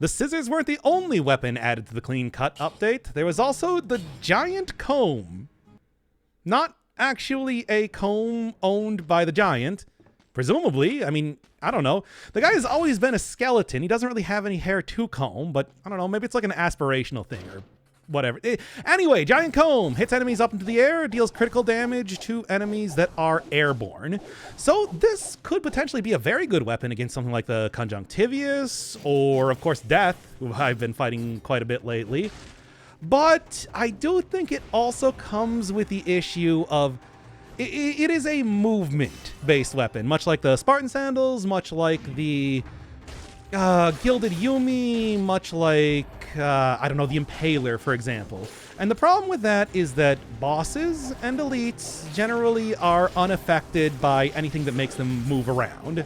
The scissors weren't the only weapon added to the Clean Cut update. There was also the Giant Comb. Not actually a comb owned by the Giant. Presumably, I mean, I don't know. The guy has always been a skeleton. He doesn't really have any hair to comb, but I don't know, maybe it's like an aspirational thing or whatever. Anyway, Giant Comb hits enemies up into the air, deals critical damage to enemies that are airborne. So this could potentially be a very good weapon against something like the Conjunctivius, or of course Death, who I've been fighting quite a bit lately. But I do think it also comes with the issue of it is a movement-based weapon, much like the Spartan Sandals, much like the Gilded Yumi, much like, I don't know, the Impaler, for example. And the problem with that is that bosses and elites generally are unaffected by anything that makes them move around.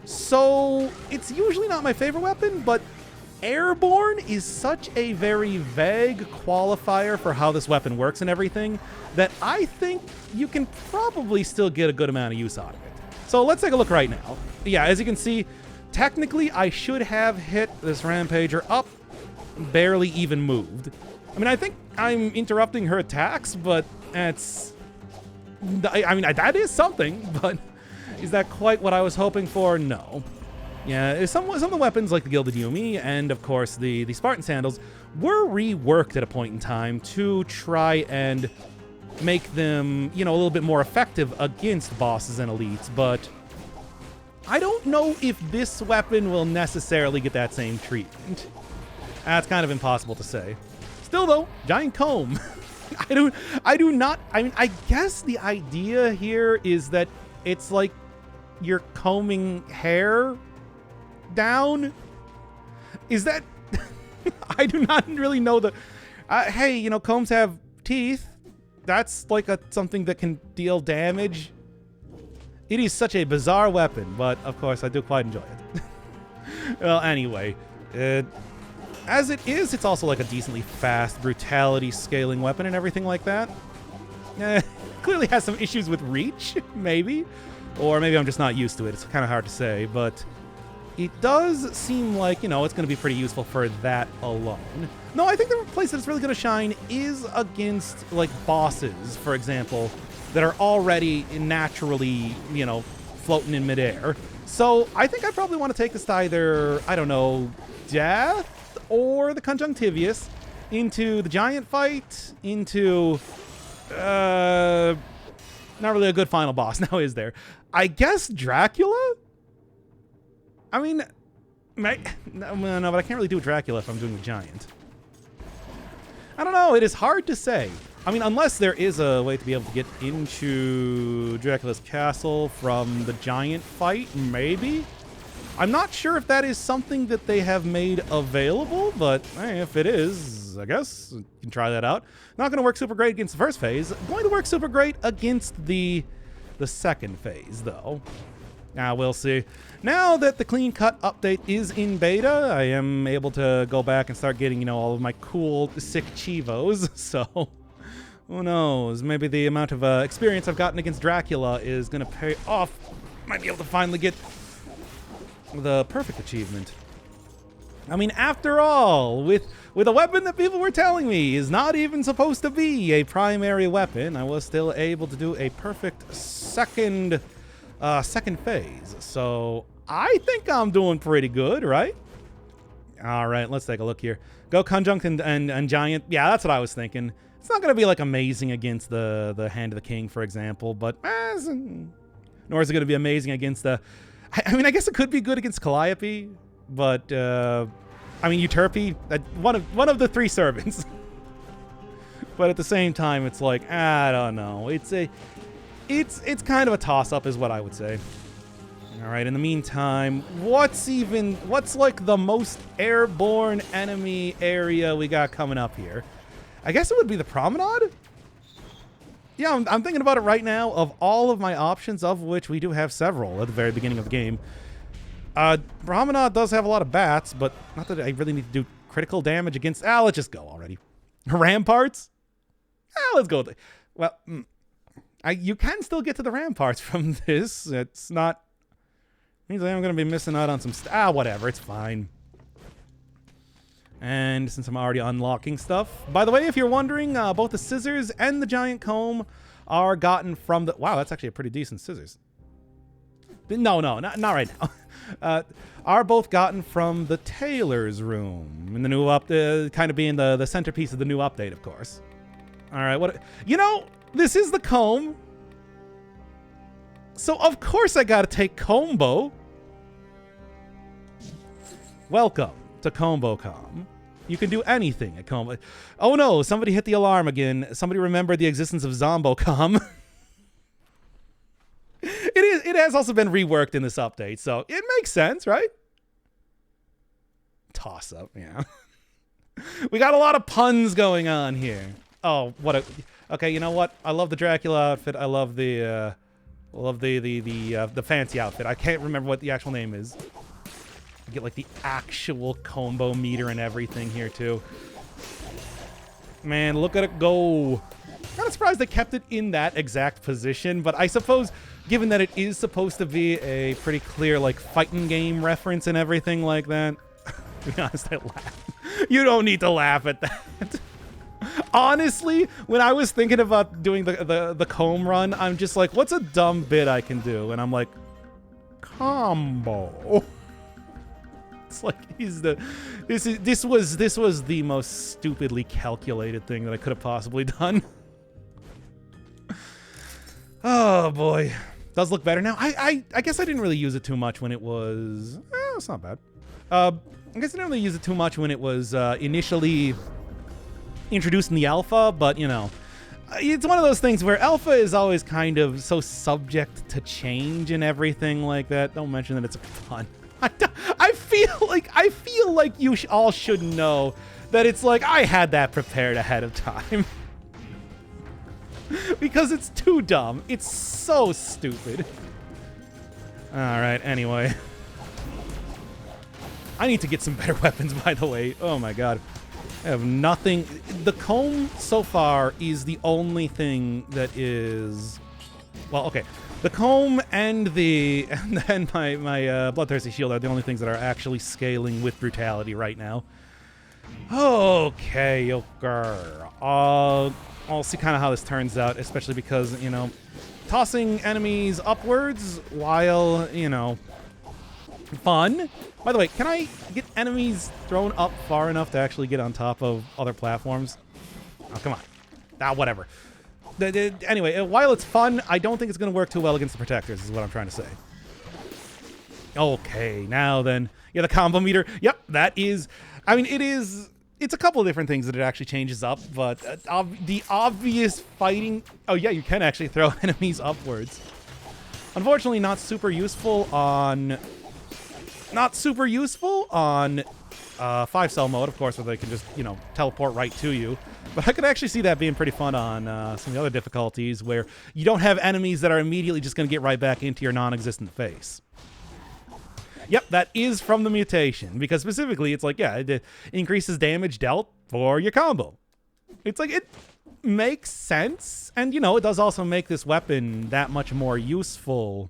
So it's usually not my favorite weapon, but airborne is such a very vague qualifier for how this weapon works and everything that I think you can probably still get a good amount of use out of it. So let's take a look right now. Yeah, as you can see, technically I should have hit this Rampager up, barely even moved. I mean, I think I'm interrupting her attacks, but that's... I mean, that is something, but is that quite what I was hoping for? No. Yeah, some of the weapons like the Gilded Yumi and, of course, the Spartan Sandals were reworked at a point in time to try and make them, you know, a little bit more effective against bosses and elites, but I don't know if this weapon will necessarily get that same treatment. That's kind of impossible to say. Still, though, Giant Comb. I mean, I guess the idea here is that it's like you're combing hair down. Is that... I do not really know the... hey, you know, combs have teeth. That's like something that can deal damage. It is such a bizarre weapon, but of course I do quite enjoy it. Well, anyway, as it is, it's also like a decently fast brutality scaling weapon and everything like that. Clearly has some issues with reach, maybe. Or maybe I'm just not used to it. It's kind of hard to say, but it does seem like, you know, it's going to be pretty useful for that alone. No, I think the place that it's really going to shine is against, like, bosses, for example, that are already naturally, you know, floating in midair. So I think I probably want to take this to either, I don't know, Death or the Conjunctivius into the giant fight, into, not really a good final boss now, is there? I guess Dracula? I mean, no, but I can't really do Dracula if I'm doing the giant. I don't know, it is hard to say. I mean, unless there is a way to be able to get into Dracula's castle from the giant fight, maybe? I'm not sure if that is something that they have made available, but hey, if it is, I guess you can try that out. Not going to work super great against the first phase. Going to work super great against the second phase, though. We'll see. Now that the Clean Cut update is in beta, I am able to go back and start getting, you know, all of my cool, sick Chivos, so who knows? Maybe the amount of experience I've gotten against Dracula is going to pay off. Might be able to finally get the perfect achievement. I mean, after all, with a weapon that people were telling me is not even supposed to be a primary weapon, I was still able to do a perfect second phase. So I think I'm doing pretty good, right? All right, let's take a look here. Go Conjunct and Giant. Yeah, that's what I was thinking. It's not going to be like amazing against the Hand of the King, for example, but nor is it going to be amazing against the... I mean, I guess it could be good against Calliope, but I mean, Euterpe, one of the three servants. But at the same time, it's like, I don't know. It's kind of a toss-up is what I would say. All right, in the meantime, what's like the most airborne enemy area we got coming up here? I guess it would be the Promenade? Yeah, I'm thinking about it right now. Of all of my options, of which we do have several at the very beginning of the game, Promenade does have a lot of bats, but not that I really need to do critical damage against... let's just go already. Ramparts? Let's go. Well, you can still get to the ramparts from this. It's not... means I am going to be missing out on some... whatever. It's fine. And since I'm already unlocking stuff, by the way, if you're wondering, both the scissors and the giant comb are gotten from the... Wow, that's actually a pretty decent scissors. No, not right now. Are both gotten from the tailor's room in the new kind of being the centerpiece of the new update, of course. All right, what... You know, this is the comb. So, of course, I gotta take Combo. Welcome to ComboCom. You can do anything at Combo. Oh no, somebody hit the alarm again. Somebody remembered the existence of ZomboCom. It has also been reworked in this update, so it makes sense, right? Toss up, yeah. We got a lot of puns going on here. Oh, what a... Okay, you know what? I love the Dracula outfit. I love the fancy outfit. I can't remember what the actual name is. I get like the actual combo meter and everything here too. Man, look at it go. Kind of surprised they kept it in that exact position, but I suppose given that it is supposed to be a pretty clear like fighting game reference and everything like that. To be honest, I laugh. You don't need to laugh at that. Honestly, when I was thinking about doing the comb run, I'm just like, what's a dumb bit I can do? And I'm like, combo. It's like this was the most stupidly calculated thing that I could have possibly done. Oh boy, does look better now. I guess I didn't really use it too much when it was. It's not bad. I guess I didn't really use it too much when it was initially introduced in the alpha, but you know, it's one of those things where alpha is always kind of so subject to change and everything like that. Don't mention that it's fun. I feel like you all should know that it's like I had that prepared ahead of time. Because it's too dumb. It's so stupid. Alright, anyway. I need to get some better weapons, by the way. Oh my god. I have nothing. The comb so far is the only thing that is... Well, okay. The comb and then my Bloodthirsty Shield are the only things that are actually scaling with brutality right now. Okay, I'll see kind of how this turns out, especially because, you know, tossing enemies upwards while, you know, fun. By the way, can I get enemies thrown up far enough to actually get on top of other platforms? Oh, come on. Whatever. Anyway, while it's fun, I don't think it's going to work too well against the protectors, is what I'm trying to say. Okay, now then. Yeah, the combo meter. Yep, that is... I mean, it's a couple of different things that it actually changes up, but the obvious fighting... Oh, yeah, you can actually throw enemies upwards. Unfortunately, not super useful on 5-cell mode, of course, where they can just, you know, teleport right to you. But I could actually see that being pretty fun on some of the other difficulties where you don't have enemies that are immediately just going to get right back into your non-existent face. Yep, that is from the mutation, because specifically it's like, yeah, it increases damage dealt for your combo. It's like, it makes sense, and, you know, it does also make this weapon that much more useful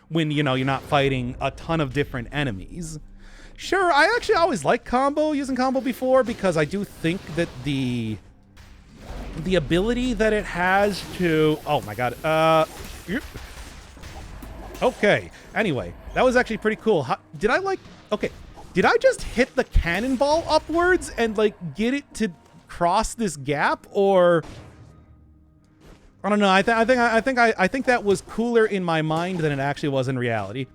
when, you know, you're not fighting a ton of different enemies. Sure, I actually always liked using combo before, because I do think that the ability that it has to... Oh my god. Okay. Anyway, that was actually pretty cool. Did I just hit the cannonball upwards and, like, get it to cross this gap, or... I don't know. I think that was cooler in my mind than it actually was in reality.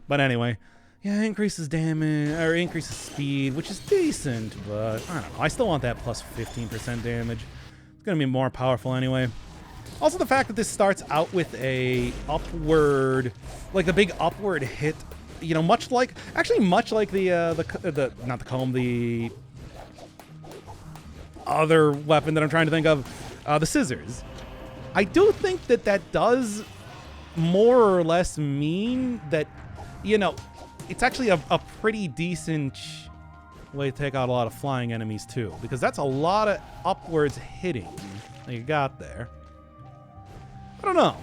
But anyway, yeah, increases damage, or increases speed, which is decent, but I don't know. I still want that plus 15% damage. It's going to be more powerful anyway. Also, the fact that this starts out with a upward, like a big upward hit, you know, much like the not the comb, the other weapon that I'm trying to think of, the scissors. I do think that does more or less mean that, you know, it's actually a pretty decent way to take out a lot of flying enemies too, because that's a lot of upwards hitting that you got there. I don't know.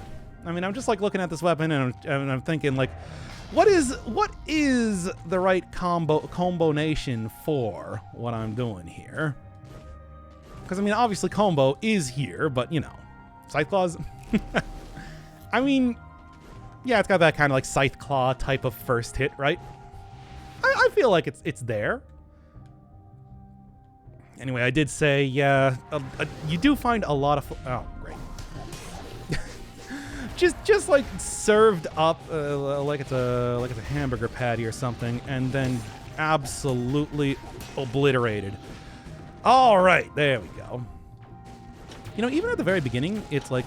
I mean, I'm just like looking at this weapon and I'm thinking like, What is the right combination for what I'm doing here? Because, I mean, obviously combo is here, but, you know, Scythe Claws. I mean, yeah, it's got that kind of like Scythe Claw type of first hit, right? I feel like it's there. Anyway, I did say, yeah, you do find a lot of... Oh, great. just like served up like it's a hamburger patty or something, and then absolutely obliterated. All right, there we go. You know, even at the very beginning, it's like,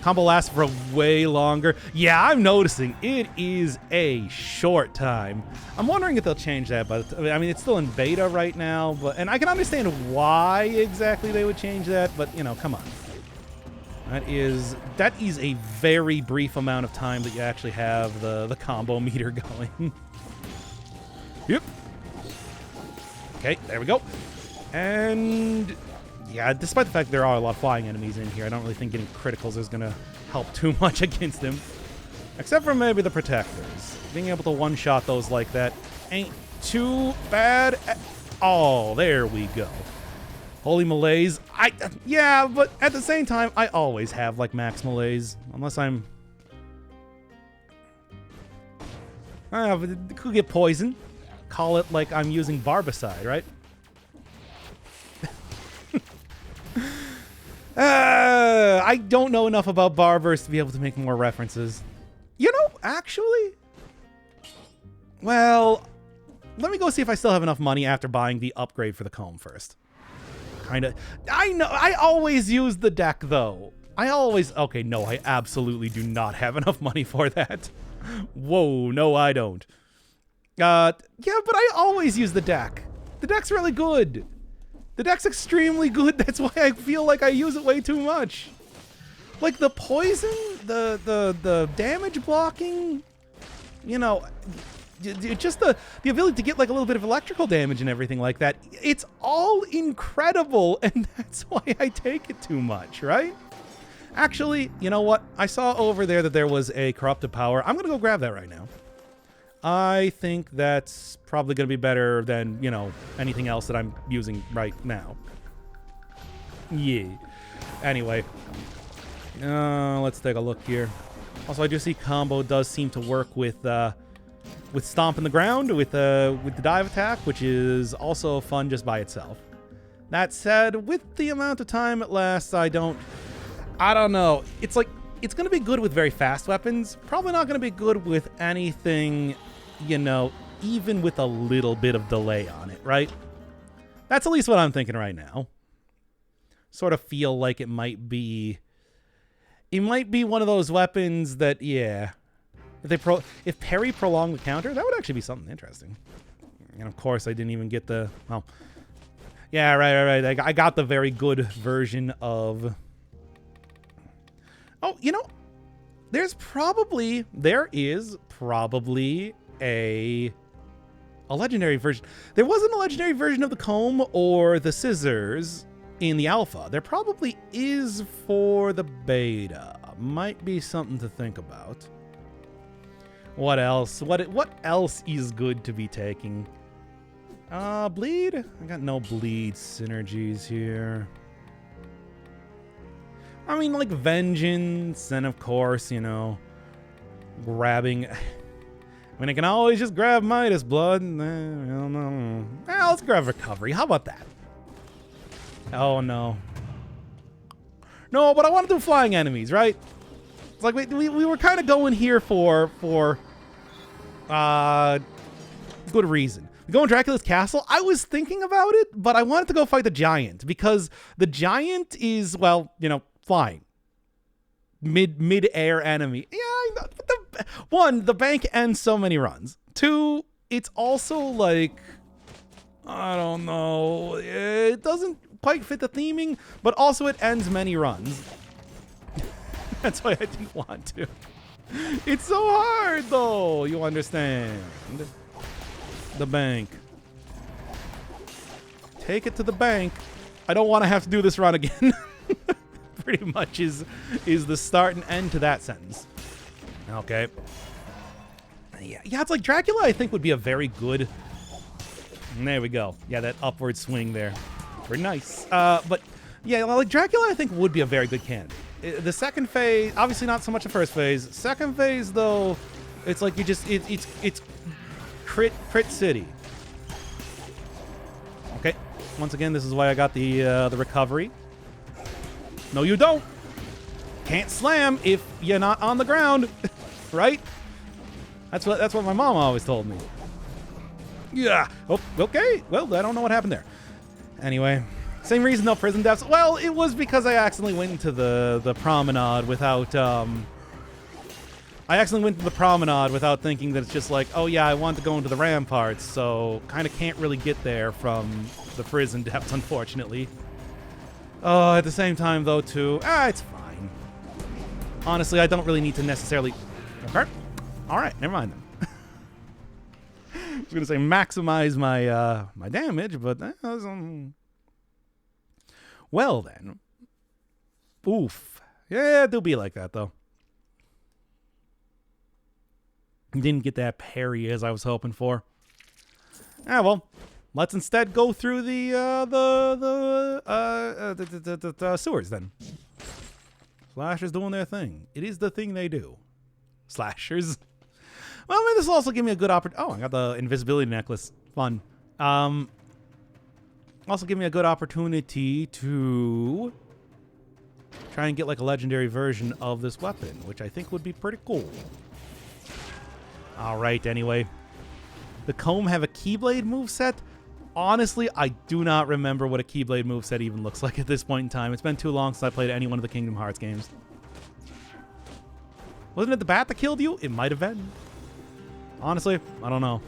combo lasts for way longer. Yeah, I'm noticing it is a short time. I'm wondering if they'll change that, but I mean, it's still in beta right now, and I can understand why exactly they would change that, but you know, come on. That is a very brief amount of time that you actually have the combo meter going. Yep. Okay, there we go. And yeah, despite the fact there are a lot of flying enemies in here, I don't really think getting criticals is going to help too much against him. Except for maybe the protectors. Being able to one-shot those like that ain't too bad. Oh, there we go. Holy Malaise. Yeah, but at the same time, I always have like max Malaise. Unless I'm... could get poison. Call it like I'm using Barbicide, right? I don't know enough about barbers to be able to make more references. You know, actually... Well, let me go see if I still have enough money after buying the upgrade for the comb first. Kinda. I know, I always use the deck, though. Okay, no, I absolutely do not have enough money for that. Whoa, no, I don't. Yeah, but I always use the deck. The deck's really good. The deck's extremely good. That's why I feel like I use it way too much. Like the poison, the damage blocking, you know, just the ability to get like a little bit of electrical damage and everything like that. It's all incredible, and that's why I take it too much, right? Actually, you know what? I saw over there that there was a corrupted power. I'm gonna go grab that right now. I think that's probably going to be better than, you know, anything else that I'm using right now. Yeah. Anyway. Let's take a look here. Also, I do see combo does seem to work with stomping the ground, with the dive attack, which is also fun just by itself. That said, with the amount of time it lasts, I don't know. It's like, it's going to be good with very fast weapons. Probably not going to be good with anything, you know, even with a little bit of delay on it, right? That's at least what I'm thinking right now. Sort of feel like it might be one of those weapons that, yeah, if parry prolonged the counter, that would actually be something interesting. And of course, I didn't even get the, well, yeah, right. I got the very good version of... Oh, you know, there is probably a legendary version. There wasn't a legendary version of the comb or the scissors in the alpha. There probably is for the beta. Might be something to think about. What else? What else is good to be taking? Bleed? I got no bleed synergies here. I mean, like Vengeance, and of course, you know, grabbing... I mean, I can always just grab Midas Blood. I don't know. Let's grab Recovery. How about that? Oh, no. No, but I want to do flying enemies, right? It's like we were kind of going here for good reason. We go in Dracula's castle. I was thinking about it, but I wanted to go fight the giant because the giant is, well, you know, flying. Mid-air enemy. Yeah, one, the bank ends so many runs. Two, it's also like, I don't know, it doesn't quite fit the theming, but also it ends many runs. That's why I didn't want to. It's so hard, though, you understand. The bank. Take it to the bank. I don't want to have to do this run again. Pretty much is the start and end to that sentence. Okay. Yeah, it's like Dracula, I think, would be a very good... And there we go. Yeah, that upward swing there. Pretty nice. But, yeah, like Dracula, I think, would be a very good candidate. The second phase, obviously not so much the first phase. Second phase, though, it's like you just... It's crit city. Okay. Once again, this is why I got the recovery. No, you don't. Can't slam if you're not on the ground, right? That's what my mom always told me. Yeah. Oh, okay. Well, I don't know what happened there. Anyway, same reason though, prison deaths. Well, it was because I accidentally went into the promenade without I accidentally went to the promenade without thinking that it's just like, oh yeah, I want to go into the ramparts, so kind of can't really get there from the prison depths, unfortunately. At the same time though, too, it's fine. Honestly, I don't really need to necessarily... Okay. All right, never mind then. I was gonna say maximize my my damage, but that was, well then. Oof. Yeah, do be like that though. Didn't get that parry as I was hoping for. Well, let's instead go through the sewers then. Slashers doing their thing. It is the thing they do. Slashers. Well, maybe this will also give me a good opportunity. Oh, I got the invisibility necklace. Fun. Also give me a good opportunity to try and get like a legendary version of this weapon, which I think would be pretty cool. All right, anyway. The Comb have a Keyblade moveset? Honestly, I do not remember what a Keyblade moveset even looks like at this point in time. It's been too long since I played any one of the Kingdom Hearts games. Wasn't it the bat that killed you? It might have been. Honestly, I don't know.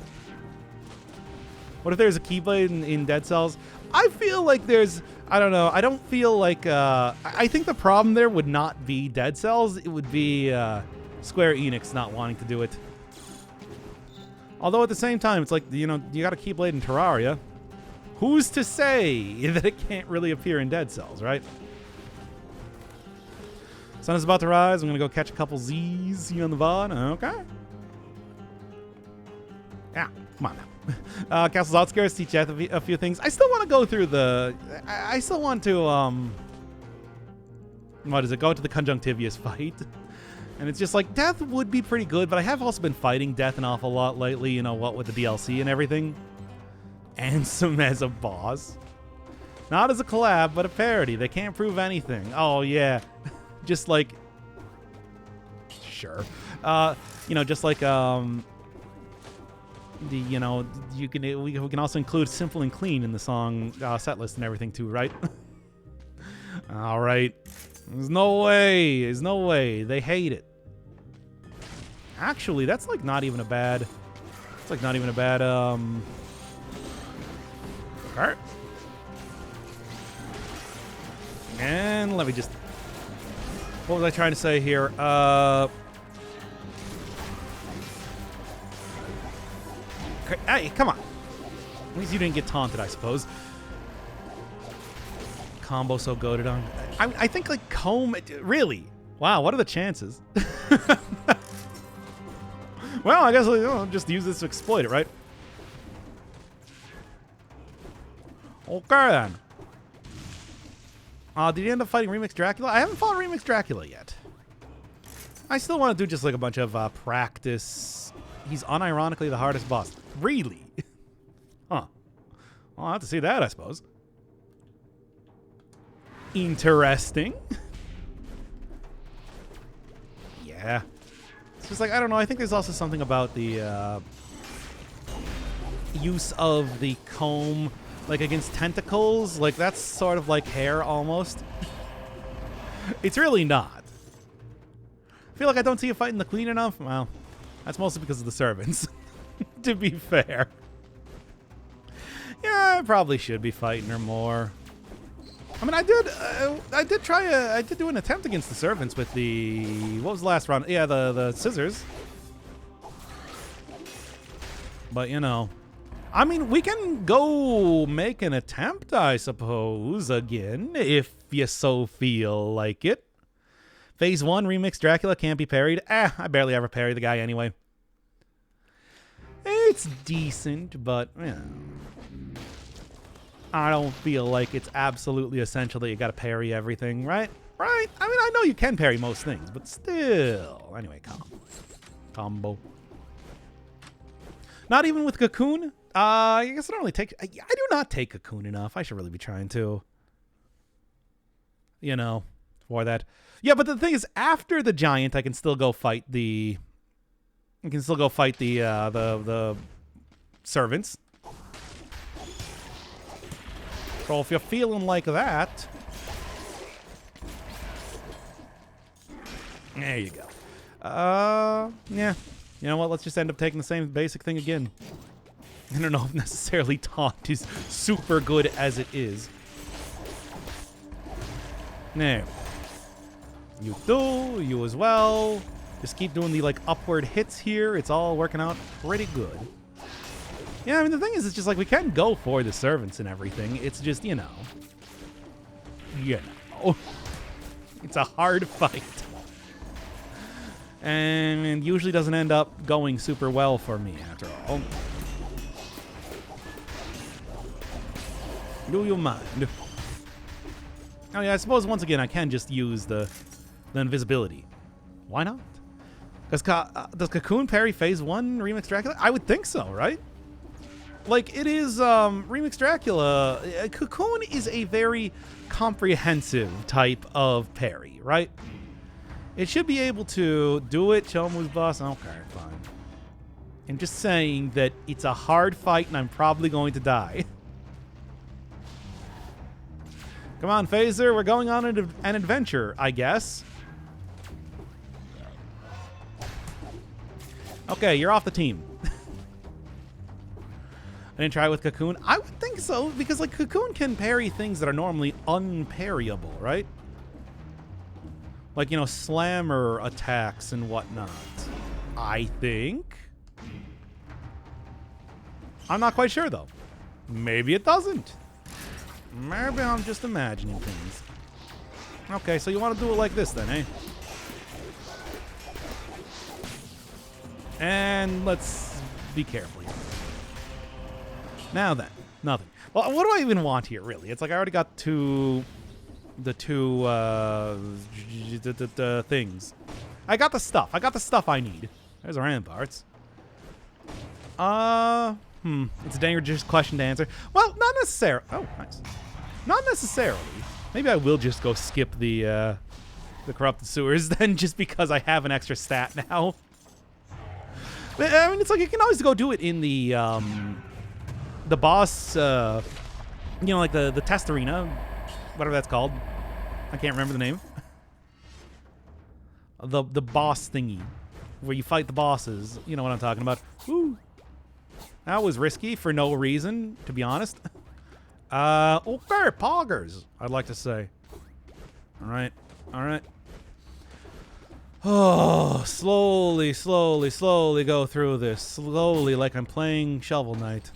What if there's a Keyblade in Dead Cells? I feel like there's... I don't know. I don't feel like... I think the problem there would not be Dead Cells. It would be Square Enix not wanting to do it. Although at the same time, it's like, you know, you got a Keyblade in Terraria. Who's to say that it can't really appear in Dead Cells, right? Sun is about to rise. I'm going to go catch a couple Z's. See you on the VOD. Okay. Yeah, come on now. Castle's Outskirts, teach Death a few things. I still want to go through the... I still want to, what is it? Go to the Conjunctivius fight. And it's just like, Death would be pretty good, but I have also been fighting Death an awful lot lately, you know, what with the DLC and everything. Ansem as a boss. Not as a collab, but a parody. They can't prove anything. Oh, yeah. Just like... Sure. You know, just like, you know, we can also include Simple and Clean in the song set list and everything too, right? All right. There's no way. There's no way. They hate it. Actually, that's like not even a bad... It's like not even a bad, cart. And let me just... What was I trying to say here? Hey, come on. At least you didn't get taunted, I suppose. Combo so goated on. I think like Comb... Really? Wow, what are the chances? Well, I guess I'll just use this to exploit it, right? Okay, then. Did you end up fighting Remix Dracula? I haven't fought Remix Dracula yet. I still want to do just like a bunch of practice. He's unironically the hardest boss. Really? Huh. Well, I'll have to see that, I suppose. Interesting. Yeah. It's just like, I don't know. I think there's also something about the use of the comb, like against tentacles. Like that's sort of like hair almost. It's really not. I feel like I don't see you fighting the queen enough. Well, that's mostly because of the servants, to be fair. Yeah, I probably should be fighting her more. I mean, I did do an attempt against the servants with the, what was the last round? Yeah, the scissors. But, you know, I mean, we can go make an attempt, I suppose, again, if you so feel like it. Phase 1, Remix Dracula can't be parried. I barely ever parry the guy anyway. It's decent, but I don't feel like it's absolutely essential that you gotta parry everything, right? Right? I mean, I know you can parry most things, but still. Anyway, combo. Not even with Cocoon? I guess I don't really take... I do not take Cocoon enough. I should really be trying to. You know, for that. Yeah, but the thing is, after the giant, I can still go fight the... the servants. So if you're feeling like that... There you go. Yeah. You know what? Let's just end up taking the same basic thing again. I don't know if necessarily taunt is super good as it is. Now, you do, you as well. Just keep doing the like upward hits here. It's all working out pretty good. Yeah, I mean the thing is, it's just like we can go for the servants and everything. It's just it's a hard fight. And it usually doesn't end up going super well for me after all. Do you mind? Oh yeah, I suppose once again I can just use the invisibility. Why not? Does Cocoon parry Phase 1 Remix Dracula? I would think so, right? Like, it is, Remix Dracula... Cocoon is a very comprehensive type of parry, right? It should be able to do it, show him who's boss. Okay, fine. I'm just saying that it's a hard fight and I'm probably going to die. Come on, Phaser, we're going on an adventure, I guess. Okay, you're off the team. I didn't try it with Cocoon. I would think so, because like Cocoon can parry things that are normally unparryable, right? Like, you know, slammer attacks and whatnot. I think. I'm not quite sure, though. Maybe it doesn't. Maybe I'm just imagining things. Okay, so you want to do it like this then, eh? And let's be careful here. Now then, nothing. Well, what do I even want here, really? It's like I already got the two things. I got the stuff. I got the stuff I need. There's our ramparts. It's a dangerous question to answer. Well, not necessarily. Oh, nice. Not necessarily. Maybe I will just go skip the corrupted sewers then, just because I have an extra stat now. I mean, it's like you can always go do it in the boss, you know, like the test arena, whatever that's called. I can't remember the name. The boss thingy, where you fight the bosses. You know what I'm talking about. Woo. That was risky for no reason, to be honest. Okay, poggers, I'd like to say. All right, all right. Oh, slowly go through this. Slowly, like I'm playing Shovel Knight.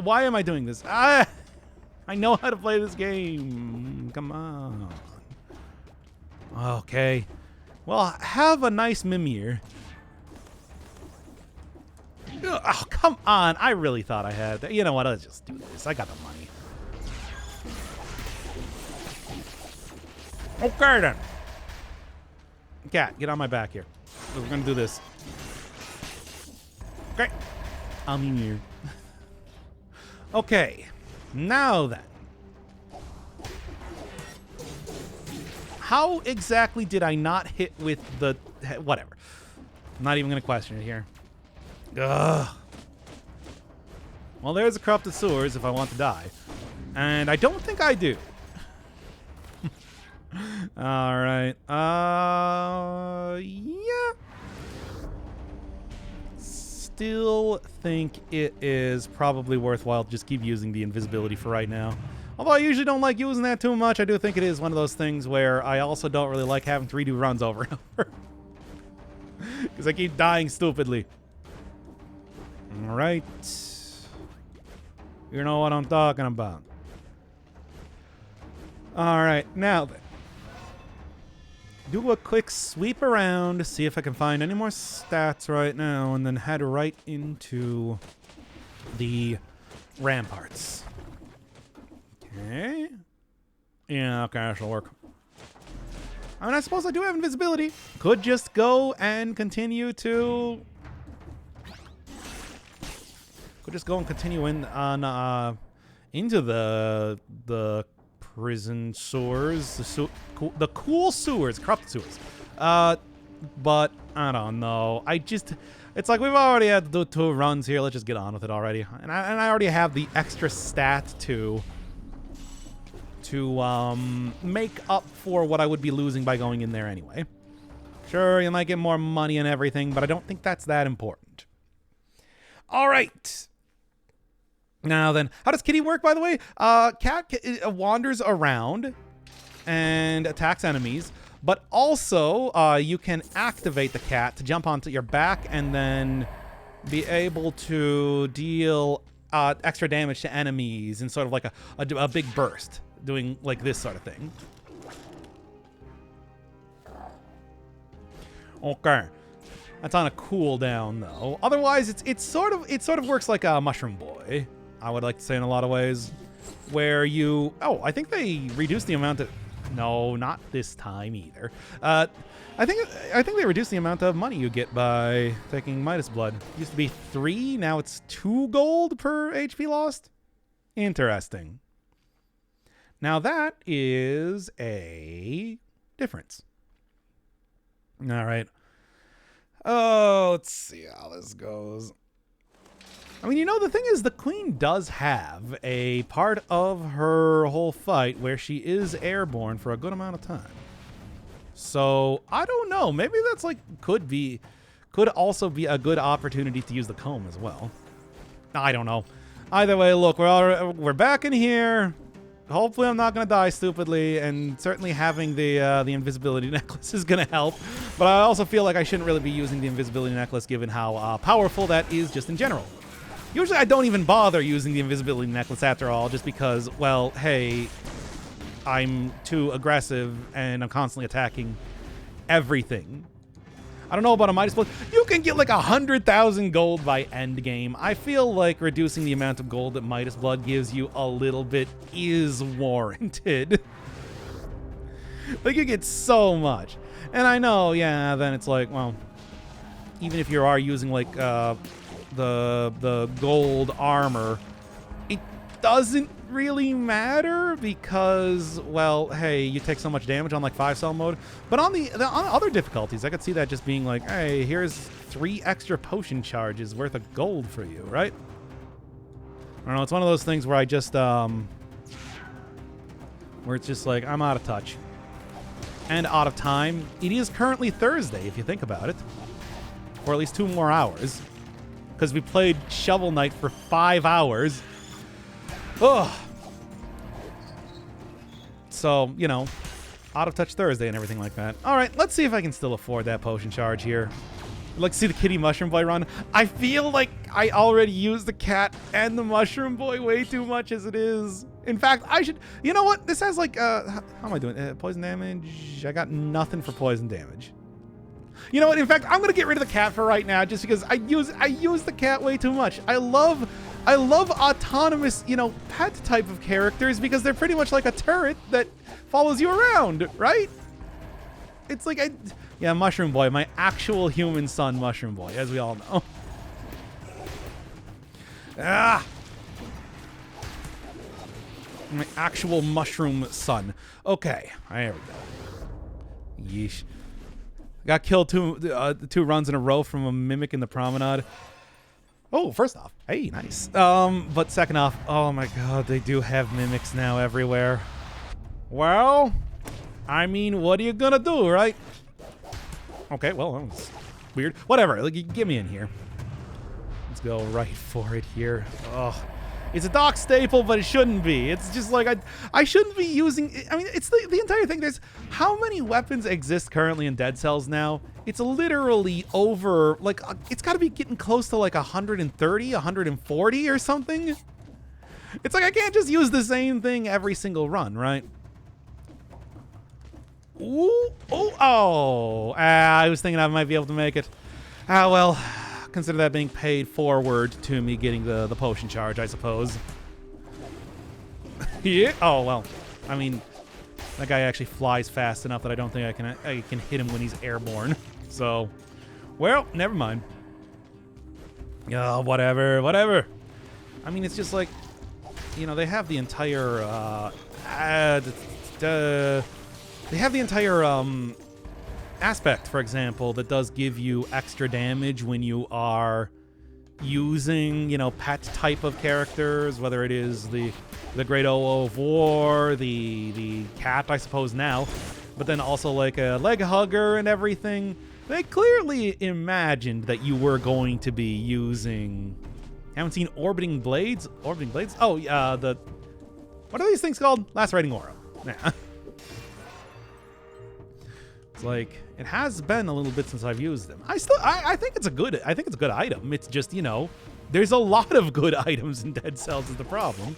Why am I doing this? I know how to play this game. Come on. Okay. Well, have a nice Mimir. Oh, come on. I really thought I had that. You know what? Let's just do this. I got the money. Okay, then. Cat, get on my back here. We're going to do this. Okay. I'm here. Okay. Now then. How exactly did I not hit with the... Whatever. I'm not even going to question it here. Ugh. Well, there's the corrupted sewers if I want to die. And I don't think I do. All right. Yeah. Still think it is probably worthwhile to just keep using the invisibility for right now. Although I usually don't like using that too much, I do think it is one of those things where I also don't really like having to redo runs over and over. Because I keep dying stupidly. All right. You know what I'm talking about. All right. Now then. do a quick sweep around, see if I can find any more stats right now, and then head right into the ramparts. Okay. Yeah, okay, that'll work. I mean, I suppose I do have invisibility. Could just go and continue to... Could just go and continue in on into the prison sewers, the cool sewers, corrupt sewers. But I don't know. It's like we've already had to do 2 runs here. Let's just get on with it already. And I already have the extra stat to make up for what I would be losing by going in there anyway. Sure, you might get more money and everything, but I don't think that's that important. All right. Now then, how does Kitty work, by the way? Cat wanders around and attacks enemies, but also you can activate the cat to jump onto your back and then be able to deal extra damage to enemies in sort of like a big burst, doing like this sort of thing. Okay. That's on a cooldown though. Otherwise, it sort of works like a Mushroom Boy, I would like to say, in a lot of ways, where you... Oh, I think they reduced the amount of... No, not this time either. I think they reduced the amount of money you get by taking Midas Blood. It used to be 3, now it's 2 gold per HP lost. Interesting. Now that is a difference. All right. Oh, let's see how this goes. I mean, you know, the thing is, the Queen does have a part of her whole fight where she is airborne for a good amount of time. So, I don't know. Maybe that's like, could also be a good opportunity to use the comb as well. I don't know. Either way, look, we're back in here. Hopefully I'm not going to die stupidly, and certainly having the invisibility necklace is going to help. But I also feel like I shouldn't really be using the invisibility necklace given how powerful that is just in general. Usually I don't even bother using the invisibility necklace after all, just because, well, hey, I'm too aggressive and I'm constantly attacking everything. I don't know about a Midas Blood. You can get like 100,000 gold by end game. I feel like reducing the amount of gold that Midas Blood gives you a little bit is warranted. Like, you get so much. And I know, yeah, then it's like, well, even if you are using like the gold armor, it doesn't really matter because, well, hey, you take so much damage on like 5-cell mode. But on on other difficulties, I could see that just being like, hey, here's 3 extra potion charges worth of gold for you, right? I don't know, it's one of those things where I just where it's just like, I'm out of touch and out of time. It is currently Thursday, if you think about it, for at least 2 more hours, because we played Shovel Knight for 5 hours. Ugh. So, you know, out of touch Thursday and everything like that. All right, let's see if I can still afford that potion charge here. I'd like to see the Kitty Mushroom Boy run. I feel like I already used the cat and the Mushroom Boy way too much as it is. In fact, I should... You know what? This has like... how am I doing? Poison damage? I got nothing for poison damage. You know what? In fact, I'm going to get rid of the cat for right now just because I use the cat way too much. I love autonomous, you know, pet type of characters because they're pretty much like a turret that follows you around, right? It's like, yeah, Mushroom Boy, my actual human son, Mushroom Boy, as we all know. Ah! My actual mushroom son. Okay, there we go. Yeesh. Got killed 2 runs in a row from a mimic in the promenade. Oh, first off, hey, nice. But second off, oh my god, they do have mimics now everywhere. Well, I mean, what are you gonna do, right? Okay, well, that was weird. Whatever, like, get me in here. Let's go right for it here. Ugh. It's a dock staple, but it shouldn't be. It's just like, I shouldn't be using... I mean, it's the entire thing. There's... How many weapons exist currently in Dead Cells now? It's literally over... Like, it's got to be getting close to like 130, 140 or something. It's like, I can't just use the same thing every single run, right? Ooh, oh. I was thinking I might be able to make it. Ah, well, consider that being paid forward to me getting the potion charge, I suppose. Yeah. Oh, well. I mean, that guy actually flies fast enough that I don't think I can hit him when he's airborne. So, well, never mind. Oh, whatever. I mean, it's just like, you know, they have the entire, they have the entire, aspect, for example, that does give you extra damage when you are using, you know, pet type of characters, whether it is the Great O of War, the cat, I suppose now, but then also like a leg hugger and everything. They clearly imagined that you were going to be using... Haven't seen Orbiting Blades? Orbiting Blades? Oh, the... What are these things called? Lacerating Aura. Yeah. It's like, it has been a little bit since I've used them. I think it's a good item. It's just, you know, there's a lot of good items in Dead Cells is the problem.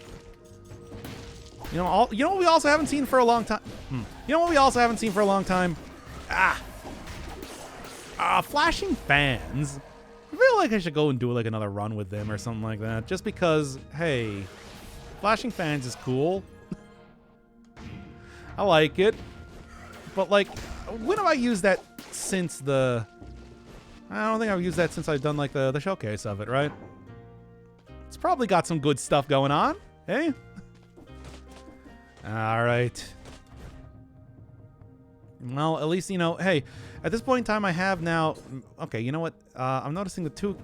You know what we also haven't seen for a long time? You know what we also haven't seen for a long time? Flashing fans. I feel like I should go and do like another run with them or something like that. Just because, hey, flashing fans is cool. I like it. But like, when have I used that since the... I don't think I've used that since I've done like the showcase of it, right? It's probably got some good stuff going on, hey? All right. Well, at least, you know, hey, at this point in time I have now... Okay, you know what? I'm noticing the two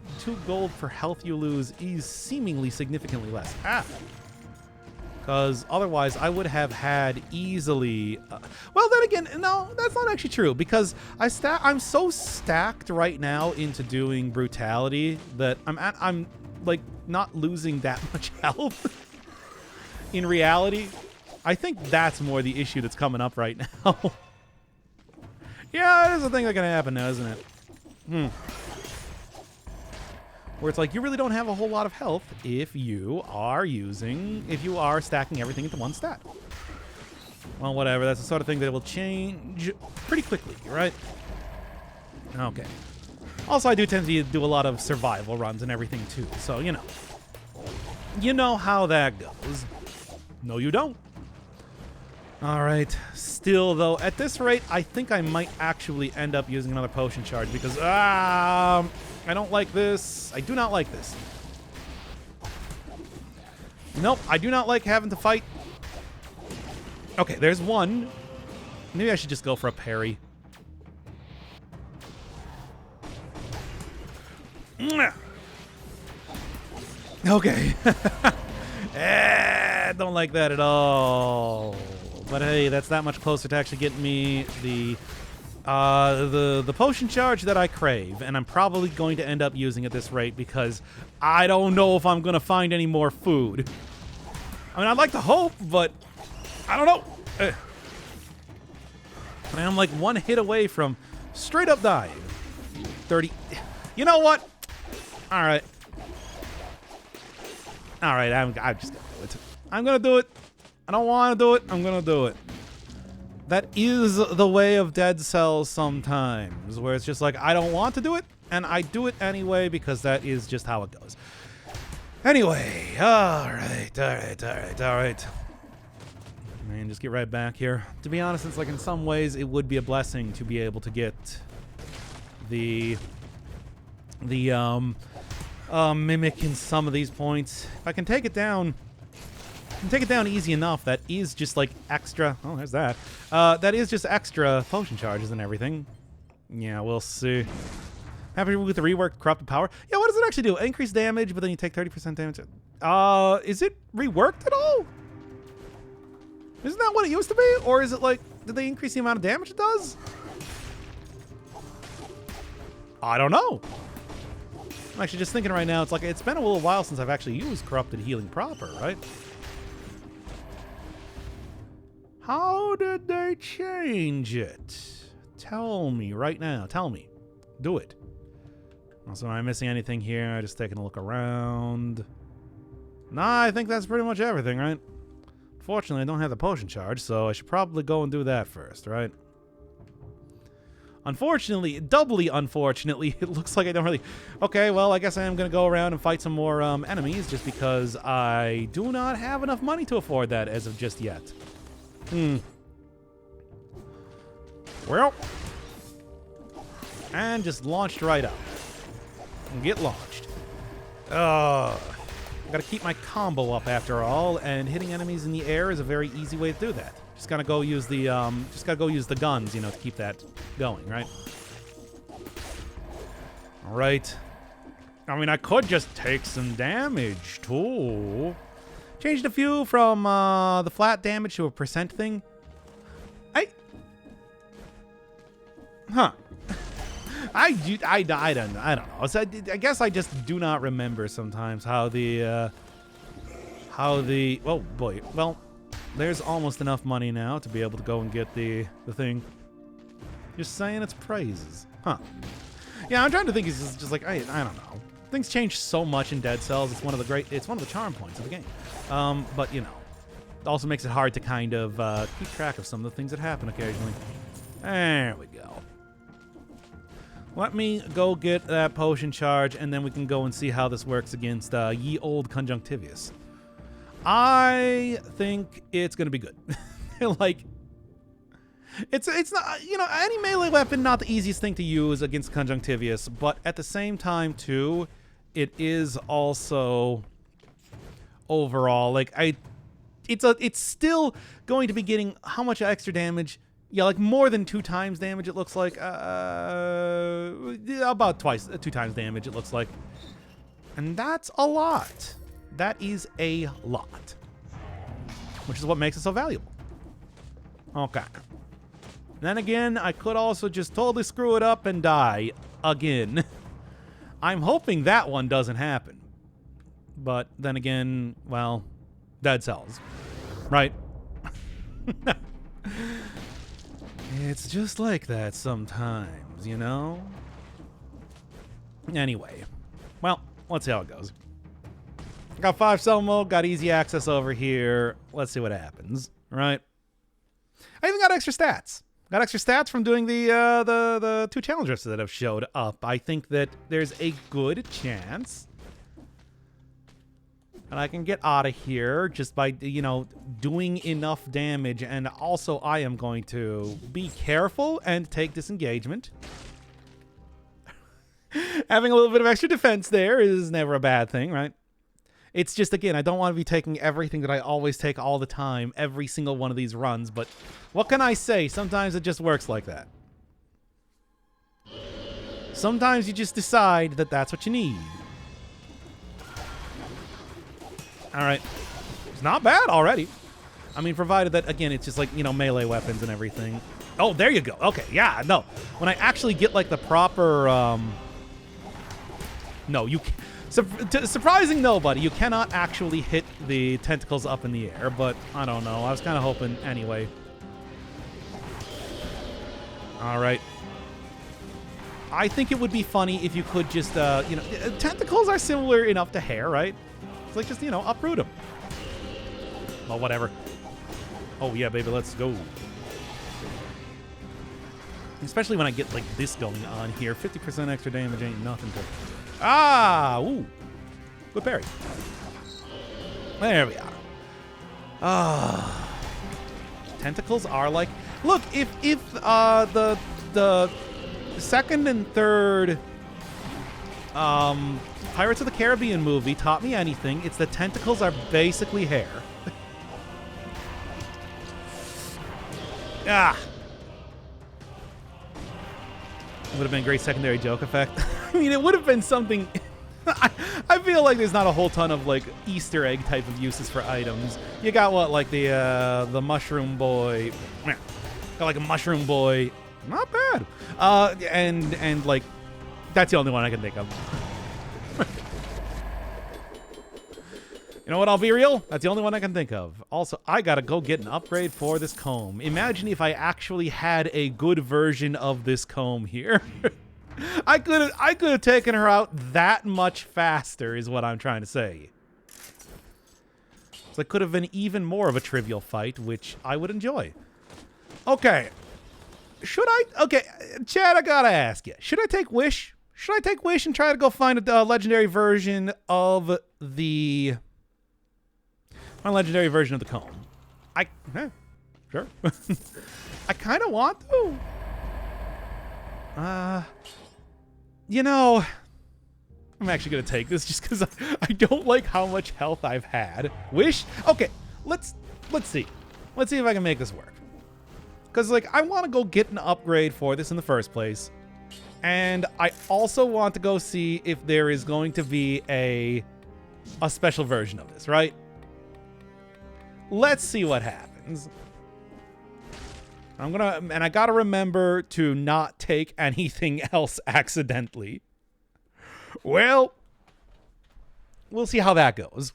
gold for health you lose is seemingly significantly less. Because otherwise I would have had easily... well, then again, no, that's not actually true. Because I'm so stacked right now into doing brutality that I'm like not losing that much health. In reality, I think that's more the issue that's coming up right now. Yeah, that's the thing that's gonna happen now, isn't it? Where it's like, you really don't have a whole lot of health if you are stacking everything into one stat. Well, whatever, that's the sort of thing that will change pretty quickly, right? Okay. Also, I do tend to do a lot of survival runs and everything too, so, you know. You know how that goes. No, you don't. Alright, still though, at this rate, I think I might actually end up using another potion charge because, I don't like this. I do not like this. Nope, I do not like having to fight. Okay, there's one. Maybe I should just go for a parry. Okay. Don't like that at all. But hey, that's that much closer to actually getting me the potion charge that I crave, and I'm probably going to end up using at this rate because I don't know if I'm going to find any more food. I mean, I'd like to hope, but I don't know. I'm like one hit away from straight up dying. 30. You know what? All right. I'm just going to do it. I'm going to do it. I don't want to do it. I'm going to do it. That is the way of Dead Cells sometimes, where it's just like, I don't want to do it, and I do it anyway because that is just how it goes. Anyway, all right. Man, just get right back here. To be honest, it's like in some ways it would be a blessing to be able to get the Mimic in some of these points. If I can take it down... easy enough. That is just like extra. Oh, there's that. That is just extra potion charges and everything. Yeah, we'll see. Happy with the reworked corrupted power. Yeah, what does it actually do? Increase damage, but then you take 30% damage. Is it reworked at all? Isn't that what it used to be? Or is it like, did they increase the amount of damage it does? I don't know. I'm actually just thinking right now, it's like, it's been a little while since I've actually used corrupted healing proper, right? How did they change it? Tell me right now. Tell me. Do it. Also, am I missing anything here? Just taking a look around. Nah, I think that's pretty much everything, right? Fortunately, I don't have the potion charge, so I should probably go and do that first, right? Unfortunately, doubly unfortunately, it looks like I don't really... Okay, well, I guess I am going to go around and fight some more enemies just because I do not have enough money to afford that as of just yet. Well. And just launched right up. And get launched. Gotta keep my combo up after all, and hitting enemies in the air is a very easy way to do that. Just gotta go use the guns, you know, to keep that going, right? All right. I mean, I could just take some damage too. Changed a few from the flat damage to a percent thing. I don't know. So I guess I just do not remember sometimes how the oh boy. Well, there's almost enough money now to be able to go and get the thing. Just saying its praises. Huh. Yeah, I'm trying to think. It's just like I don't know. Things change so much in Dead Cells. It's one of the charm points of the game. But you know, it also makes it hard to kind of keep track of some of the things that happen occasionally. There we go. Let me go get that potion charge, and then we can go and see how this works against ye old Conjunctivius. I think it's gonna be good. Like, it's not, you know, any melee weapon not the easiest thing to use against Conjunctivius, but at the same time too, it is also overall like it's still going to be getting how much extra damage. Yeah, like more than 2 times damage, it looks like. About 2 times damage, it looks like. And that's a lot. That is a lot. Which is what makes it so valuable. Okay. Then again, I could also just totally screw it up and die again. I'm hoping that one doesn't happen. But then again, well, Dead Cells. Right? It's just like that sometimes, you know? Anyway. Well, let's see how it goes. Got 5 sell mode, got easy access over here. Let's see what happens, right? I even got extra stats. Got extra stats from doing the 2 challenges that have showed up. I think that there's a good chance and I can get out of here just by, you know, doing enough damage. And also, I am going to be careful and take disengagement. Having a little bit of extra defense there is never a bad thing, right? It's just, again, I don't want to be taking everything that I always take all the time, every single one of these runs. But what can I say? Sometimes it just works like that. Sometimes you just decide that that's what you need. All right. It's not bad already. I mean, provided that, again, it's just like, you know, melee weapons and everything. Oh, there you go. Okay, yeah, no. When I actually get, like, the proper, no, you surprising nobody, you cannot actually hit the tentacles up in the air, but I don't know. I was kind of hoping anyway. All right. I think it would be funny if you could just, you know, tentacles are similar enough to hair, right? It's like just, you know, uproot them. Well, whatever. Oh, yeah, baby, let's go. Especially when I get, like, this going on here. 50% extra damage ain't nothing to... Ah! Ooh. Good parry. There we are. Ah. Tentacles are like... Look, if the second and third Pirates of the Caribbean movie taught me anything, it's that tentacles are basically hair. Ah. It would have been a great secondary joke effect. I mean, it would have been something... I feel like there's not a whole ton of, like, Easter egg type of uses for items. You got, what, like the mushroom boy... Got, like, a mushroom boy... Not bad. And, like, that's the only one I can think of. You know what, I'll be real? That's the only one I can think of. Also, I gotta go get an upgrade for this comb. Imagine if I actually had a good version of this comb here. I could have taken her out that much faster, is what I'm trying to say. So it could have been even more of a trivial fight, which I would enjoy. Okay. Should I? Okay, Chad, I gotta ask you. Should I take Wish? Should I take Wish and try to go find a legendary version of the... My legendary version of the comb? Sure. I kind of want to. You know, I'm actually going to take this just because I don't like how much health I've had. Wish? Okay, let's see. Let's see if I can make this work. Because, like, I want to go get an upgrade for this in the first place. And I also want to go see if there is going to be a special version of this, right? Let's see what happens. And I gotta remember to not take anything else accidentally. Well, we'll see how that goes.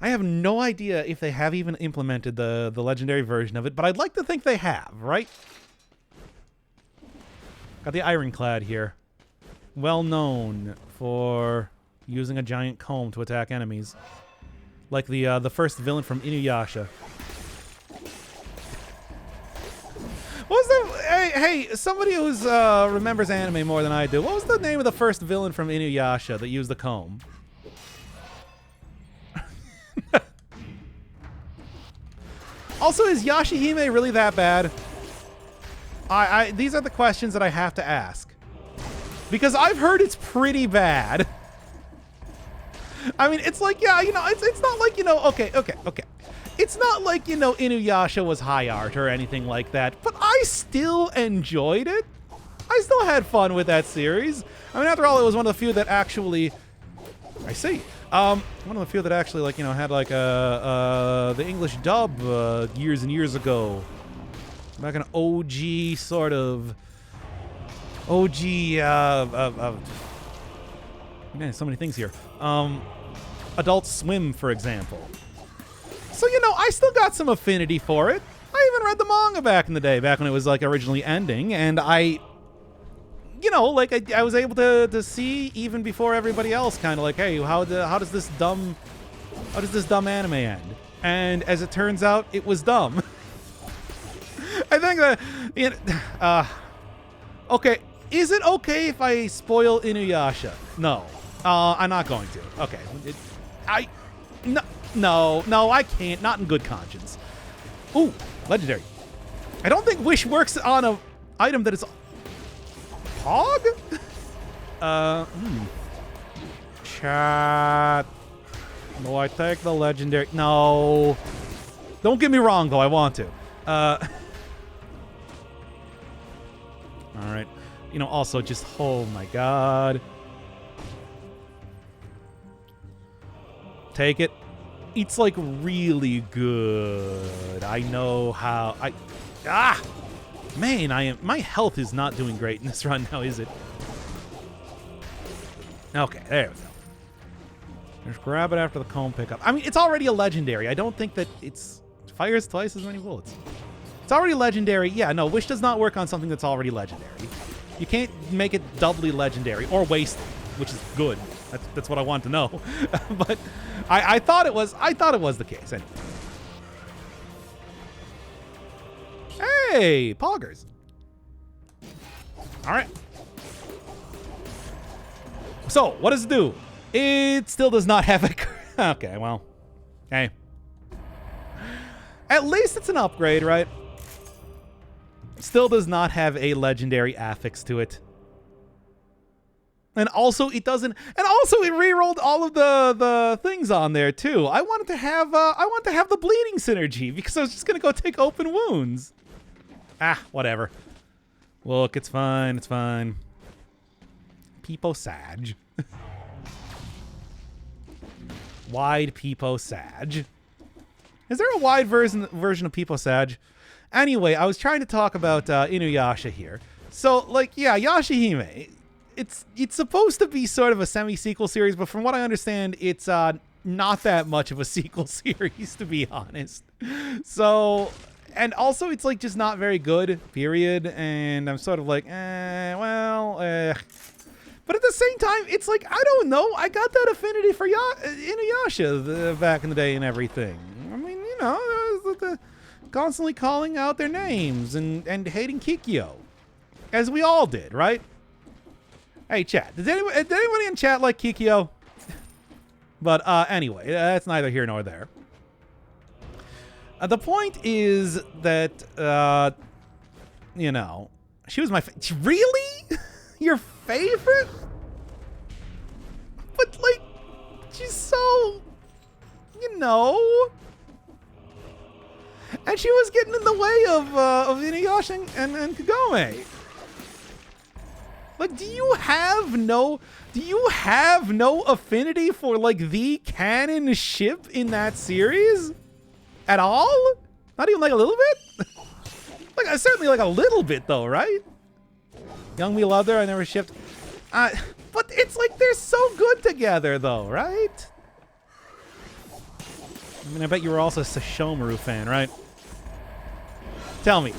I have no idea if they have even implemented the legendary version of it, but I'd like to think they have, right? Got the Ironclad here. Well known for using a giant comb to attack enemies. Like the first villain from Inuyasha. What was the... Hey, somebody who's remembers anime more than I do. What was the name of the first villain from Inuyasha that used the comb? Also, is Yashahime really that bad? These are the questions that I have to ask. Because I've heard it's pretty bad. I mean, it's like, yeah, you know, it's not like, you know, okay. It's not like, you know, Inuyasha was high art or anything like that, but I still enjoyed it. I still had fun with that series. I mean, after all, it was one of the few that actually... I see. One of the few that actually, like, you know, had, like, the English dub years and years ago. Like an OG sort of... OG, man, so many things here. Adult Swim, for example. So, you know, I still got some affinity for it. I even read the manga back in the day, back when it was, like, originally ending, and I... You know, like, I was able to see, even before everybody else, kind of like, hey, how does this dumb anime end? And as it turns out, it was dumb. I think that... You know, okay, is it okay if I spoil Inuyasha? No. I'm not going to. Okay. No, I can't. Not in good conscience. Ooh, legendary. I don't think Wish works on a item that is... Hog? Chat. No, I take the legendary. No. Don't get me wrong, though. I want to. Alright. You know, also just... Oh, my God. Take it. It's, like, really good. I know how... Man, my health is not doing great in this run now, is it? Okay, there we go. Just grab it after the comb pickup. I mean, it's already a legendary. I don't think that it fires twice as many bullets. It's already legendary. Yeah, no, Wish does not work on something that's already legendary. You can't make it doubly legendary or waste it, which is good. That's what I want to know. But I thought it was the case. Anyway. Hey, poggers. All right. So, what does it do? It still does not have a... Okay, well. Hey. At least it's an upgrade, right? Still does not have a legendary affix to it. And also, it doesn't... And also, it rerolled all of the things on there, too. I wanted to have the bleeding synergy, because I was just going to go take open wounds. Whatever. Look, it's fine. It's fine. Peepo Sag. Wide Peepo Sag. Is there a wide version of Peepo Sag? Anyway, I was trying to talk about Inuyasha here. So, like, yeah, Yashahime. It's supposed to be sort of a semi-sequel series, but from what I understand, it's not that much of a sequel series, to be honest. So... And also, it's, like, just not very good, period. And I'm sort of like, But at the same time, it's like, I don't know. I got that affinity for Inuyasha back in the day and everything. I mean, you know, constantly calling out their names and hating Kikyo. As we all did, right? Hey, chat. Did anybody in chat like Kikyo? But anyway, that's neither here nor there. The point is that, you know, she was my really? Your favorite? But, like, she's so, you know. And she was getting in the way of Inuyasha and Kagome. Like, do you have no affinity for, like, the canon ship in that series? At all? Not even, like, a little bit? Like, certainly, like, a little bit, though, right? Young Me loved her, I never shipped. But it's like they're so good together, though, right? I mean, I bet you were also a Sesshomaru fan, right? Tell me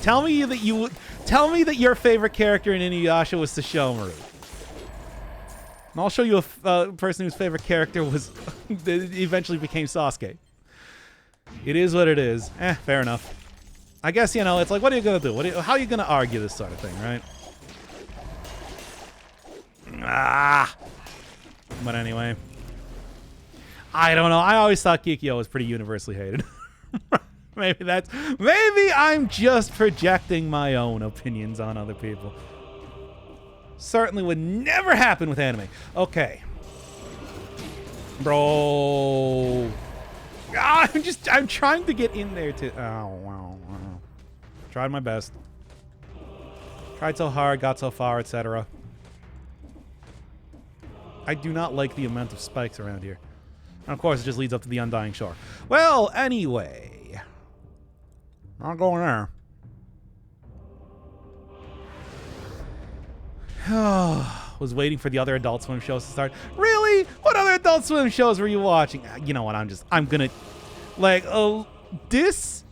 that your favorite character in Inuyasha was Sesshomaru. And I'll show you a person whose favorite character was eventually became Sasuke. It is what it is. Fair enough. I guess, you know, it's like, what are you gonna do? How are you gonna argue this sort of thing, right? But anyway, I don't know. I always thought Kikyo was pretty universally hated. Maybe I'm just projecting my own opinions on other people. Certainly would never happen with anime. Okay. Bro. I'm trying to get in there to, wow. Tried my best. Tried so hard, got so far, etc. I do not like the amount of spikes around here. And of course, it just leads up to the Undying Shore. Well, anyway. Not going there. Was waiting for the other Adult Swim shows to start. Really? What other Adult Swim shows were you watching? You know what? I'm gonna, like, this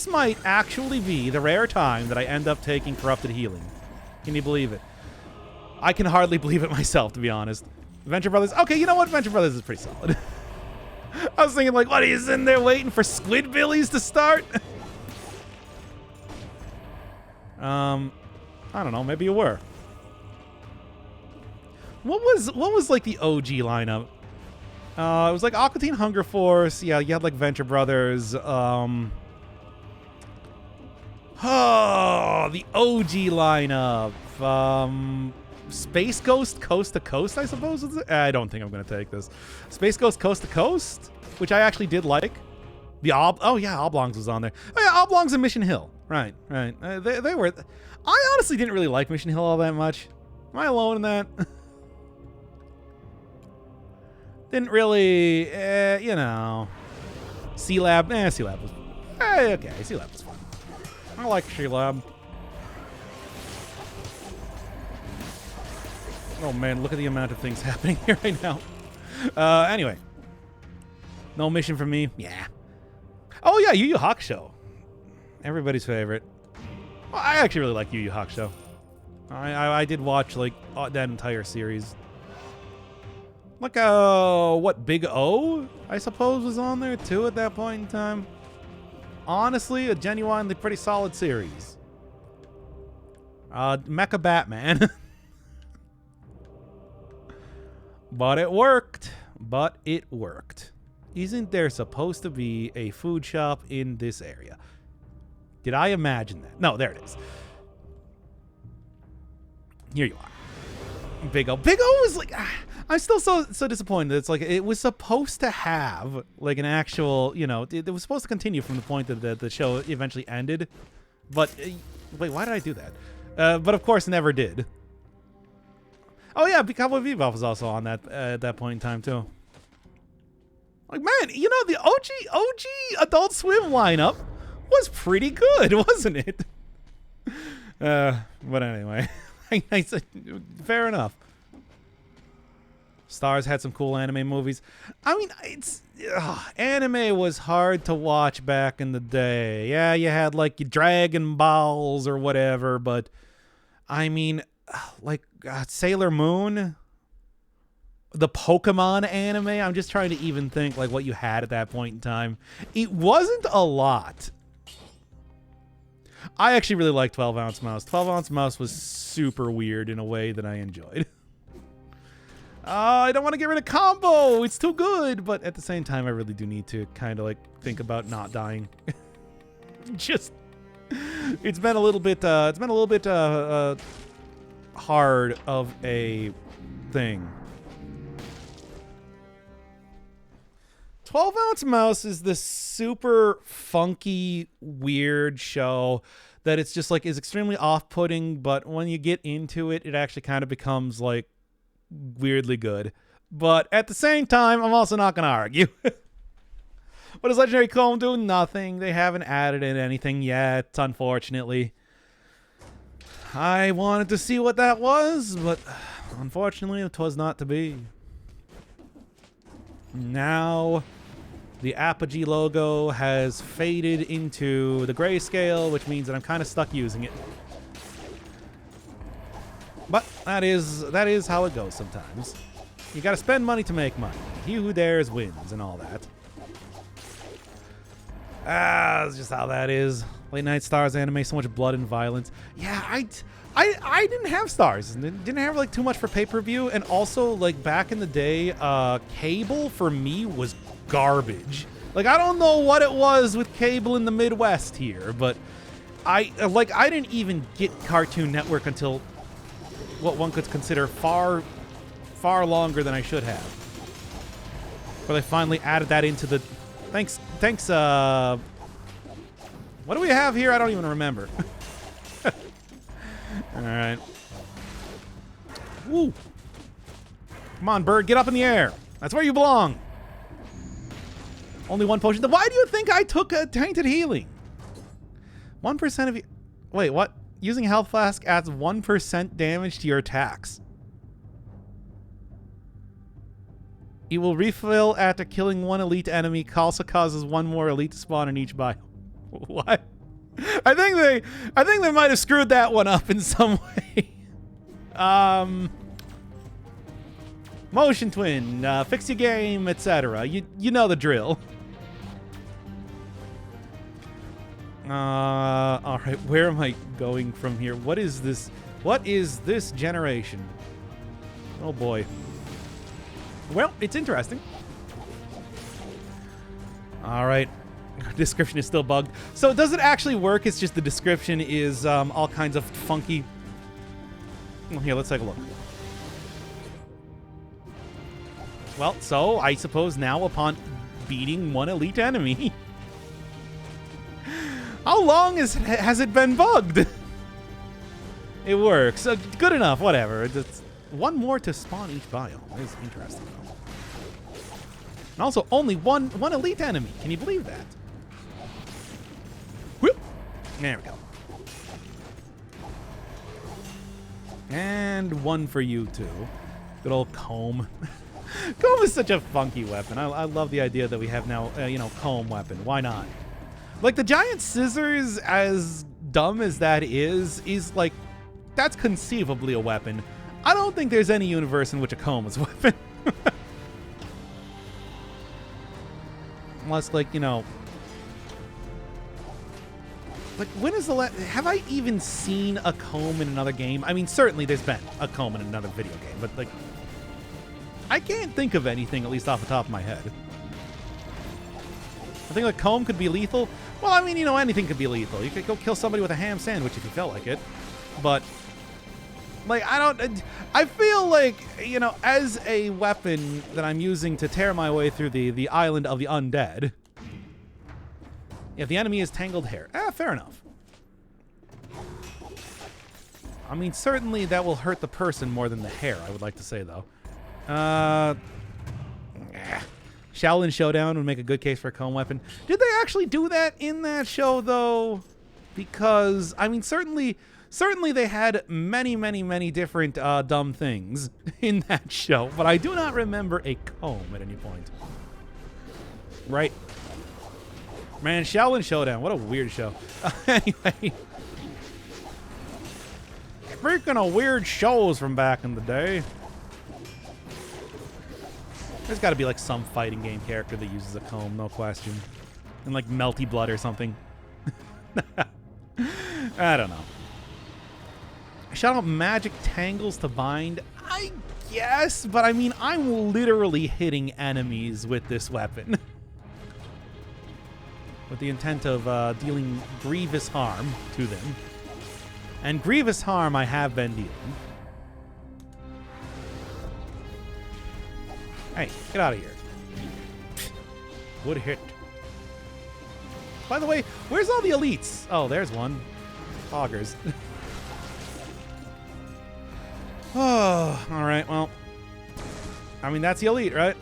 might actually be the rare time that I end up taking Corrupted Healing. Can you believe it? I can hardly believe it myself, to be honest. Venture Brothers. Okay, you know what? Venture Brothers is pretty solid. I was thinking, like, what, are you sitting there waiting for Squidbillies to start? I don't know. Maybe you were. What was like the OG lineup? It was like Aqua Teen Hunger Force. Yeah, you had like Venture Brothers. The OG lineup. Space Ghost Coast to Coast, I suppose. I don't think I'm gonna take this. Space Ghost Coast to Coast, which I actually did like. Oh yeah, Oblongs was on there. Oh yeah, Oblongs and Mission Hill. Right. They were. I honestly didn't really like Mission Hill all that much. Am I alone in that? Didn't really, you know. C-Lab, C-Lab was, okay, C-Lab was fun. I like C-Lab. Oh man, look at the amount of things happening here right now. Anyway. No mission for me? Yeah. Oh yeah, Yu Yu Hakusho. Everybody's favorite. Well, I actually really like Yu Yu Hakusho. I did watch, like, that entire series. Like, what, Big O, I suppose, was on there, too, at that point in time. Honestly, a genuinely pretty solid series. Mecha Batman. But it worked. Isn't there supposed to be a food shop in this area? Did I imagine that? No, there it is. Here you are. Big O. Big O was like... I'm still so disappointed. It's like it was supposed to have like an actual, you know, it was supposed to continue from the point that the show eventually ended. But wait, why did I do that? But of course, never did. Oh yeah, Cowboy Bebop was also on that at that point in time too. Like, man, you know, the OG Adult Swim lineup was pretty good, wasn't it? But anyway, I said, fair enough. Stars had some cool anime movies. I mean, anime was hard to watch back in the day. Yeah, you had like Dragon Balls or whatever, but I mean, like Sailor Moon. the Pokemon anime. I'm just trying to even think like what you had at that point in time. It wasn't a lot. I actually really like 12-ounce mouse. 12-ounce mouse was super weird in a way that I enjoyed. I don't want to get rid of combo. It's too good, but at the same time, I really do need to kind of like think about not dying. Just, it's been a little bit hard of a thing. 12-ounce mouse is this super funky, weird show that it's just like is extremely off-putting, but when you get into it, it actually kind of becomes like weirdly good. But at the same time, I'm also not going to argue. What does Legendary Comb do? Nothing. They haven't added in anything yet, unfortunately. I wanted to see what that was, but unfortunately, it was not to be. Now, the Apogee logo has faded into the grayscale, which means that I'm kind of stuck using it. But that is how it goes sometimes. You gotta spend money to make money. He who dares wins and all that. That's just how that is. Late Night Stars anime, so much blood and violence. Yeah, I didn't have Stars. Didn't have like too much for pay-per-view, and also like back in the day, cable for me was garbage. Like I don't know what it was with cable in the Midwest here, but I didn't even get Cartoon Network until what one could consider far longer than I should have. Where they finally added that into the thanks what do we have here? I don't even remember. All right. Woo. Come on, bird, get up in the air. That's where you belong. Only one potion. Why do you think I took a tainted healing? 1% of you. Wait, what? Using a health flask adds 1% damage to your attacks. It will refill after killing one elite enemy. Also causes one more elite to spawn in each biome. What? I think they might have screwed that one up in some way. Motion twin, fix your game, etc. You know the drill. All right, where am I going from here? What is this? What is this generation? Oh boy. Well, it's interesting. All right. Description is still bugged. So does it actually work? It's just the description is all kinds of funky. Well, here, let's take a look. Well, so I suppose now upon beating one elite enemy. How long has it been bugged? It works. Good enough, whatever. It's one more to spawn each biome. It's interesting, though. And also, only one elite enemy. Can you believe that? Whoop. There we go. And one for you, too. Good old comb. Comb is such a funky weapon. I love the idea that we have now, comb weapon. Why not? Like, the giant scissors, as dumb as that is like, that's conceivably a weapon. I don't think there's any universe in which a comb is a weapon. Unless, like, like, when is the last... Have I even seen a comb in another game? I mean, certainly there's been a comb in another video game, but, like, I can't think of anything, at least off the top of my head. I think a comb could be lethal. Well, I mean, anything could be lethal. You could go kill somebody with a ham sandwich if you felt like it. But, like, I feel like, as a weapon that I'm using to tear my way through the island of the undead, if the enemy is tangled hair, fair enough. I mean, certainly that will hurt the person more than the hair, I would like to say, though. Shaolin Showdown would make a good case for a comb weapon. Did they actually do that in that show, though? Because, I mean, certainly they had many, many, many different dumb things in that show, but I do not remember a comb at any point. Right? Man, Shaolin Showdown, what a weird show. Anyway. Speaking of weird shows from back in the day. There's got to be like some fighting game character that uses a comb, no question. And like Melty Blood or something. I don't know. Shout out magic tangles to bind. I guess, but I mean, I'm literally hitting enemies with this weapon. With the intent of dealing grievous harm to them. And grievous harm I have been dealing. Hey, get out of here. Good hit. By the way, where's all the elites? Oh, there's one. Augers. Oh, alright, well. I mean, that's the elite, right?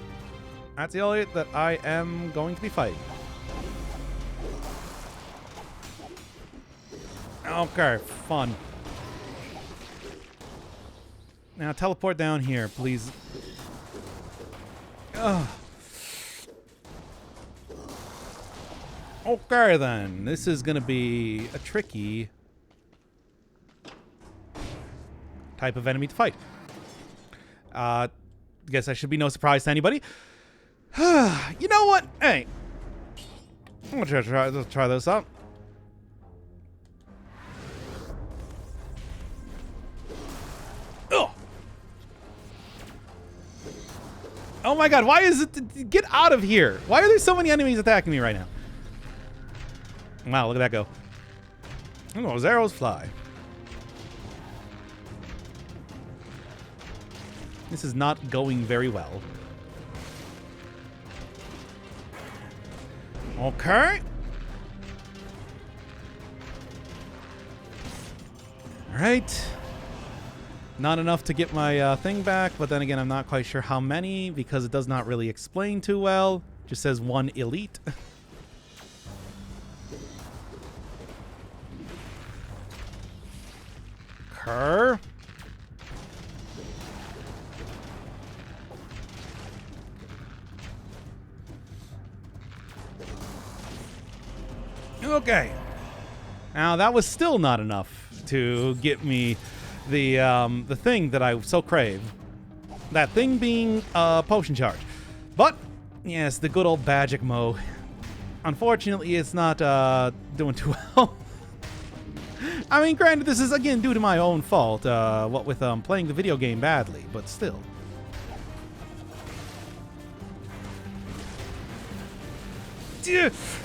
That's the elite that I am going to be fighting. Okay, fun. Now teleport down here, please. Ugh. Okay then, this is gonna be a tricky type of enemy to fight. Guess that should be no surprise to anybody. You know what? Hey, I'm gonna try this out. Oh my god, why is it... Get out of here! Why are there so many enemies attacking me right now? Wow, look at that go. Oh, those arrows fly. This is not going very well. Okay. Alright. Not enough to get my thing back, but then again, I'm not quite sure how many because it does not really explain too well. Just says one elite. Kerr. Okay. Now that was still not enough to get me the thing that I so crave. That thing being potion charge. But yes, the good old Bajic Mo. Unfortunately, it's not doing too well. I mean, granted, this is again due to my own fault. What with playing the video game badly, but still.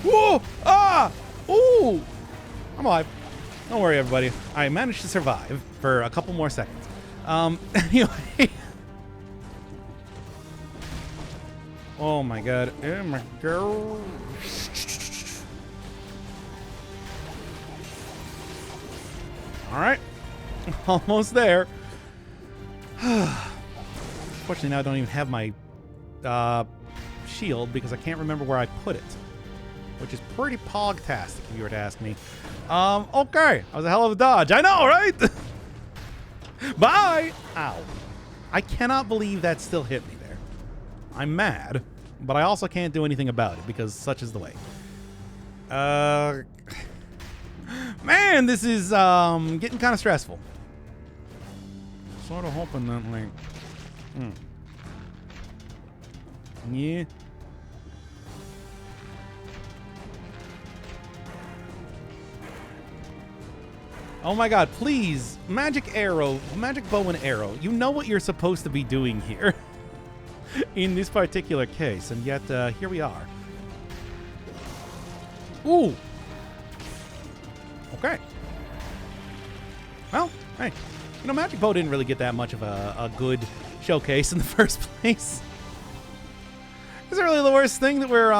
Whoa! Ah! Ooh! I'm alive. Don't worry, everybody. I managed to survive for a couple more seconds. Anyway. Oh my god. Oh my god. Alright. Almost there. Fortunately, now I don't even have my shield because I can't remember where I put it. Which is pretty pogtastic, if you were to ask me. Okay. That was a hell of a dodge. I know, right? Bye! Ow. I cannot believe that still hit me there. I'm mad, but I also can't do anything about it because such is the way. Man, this is getting kind of stressful. Sort of hoping that, like... Yeah. Oh my god, please. Magic arrow, magic bow and arrow. You know what you're supposed to be doing here. In this particular case, and yet here we are. Ooh. Okay. Well, hey. You know, Magic Bow didn't really get that much of a good showcase in the first place. Is it really the worst thing that we're,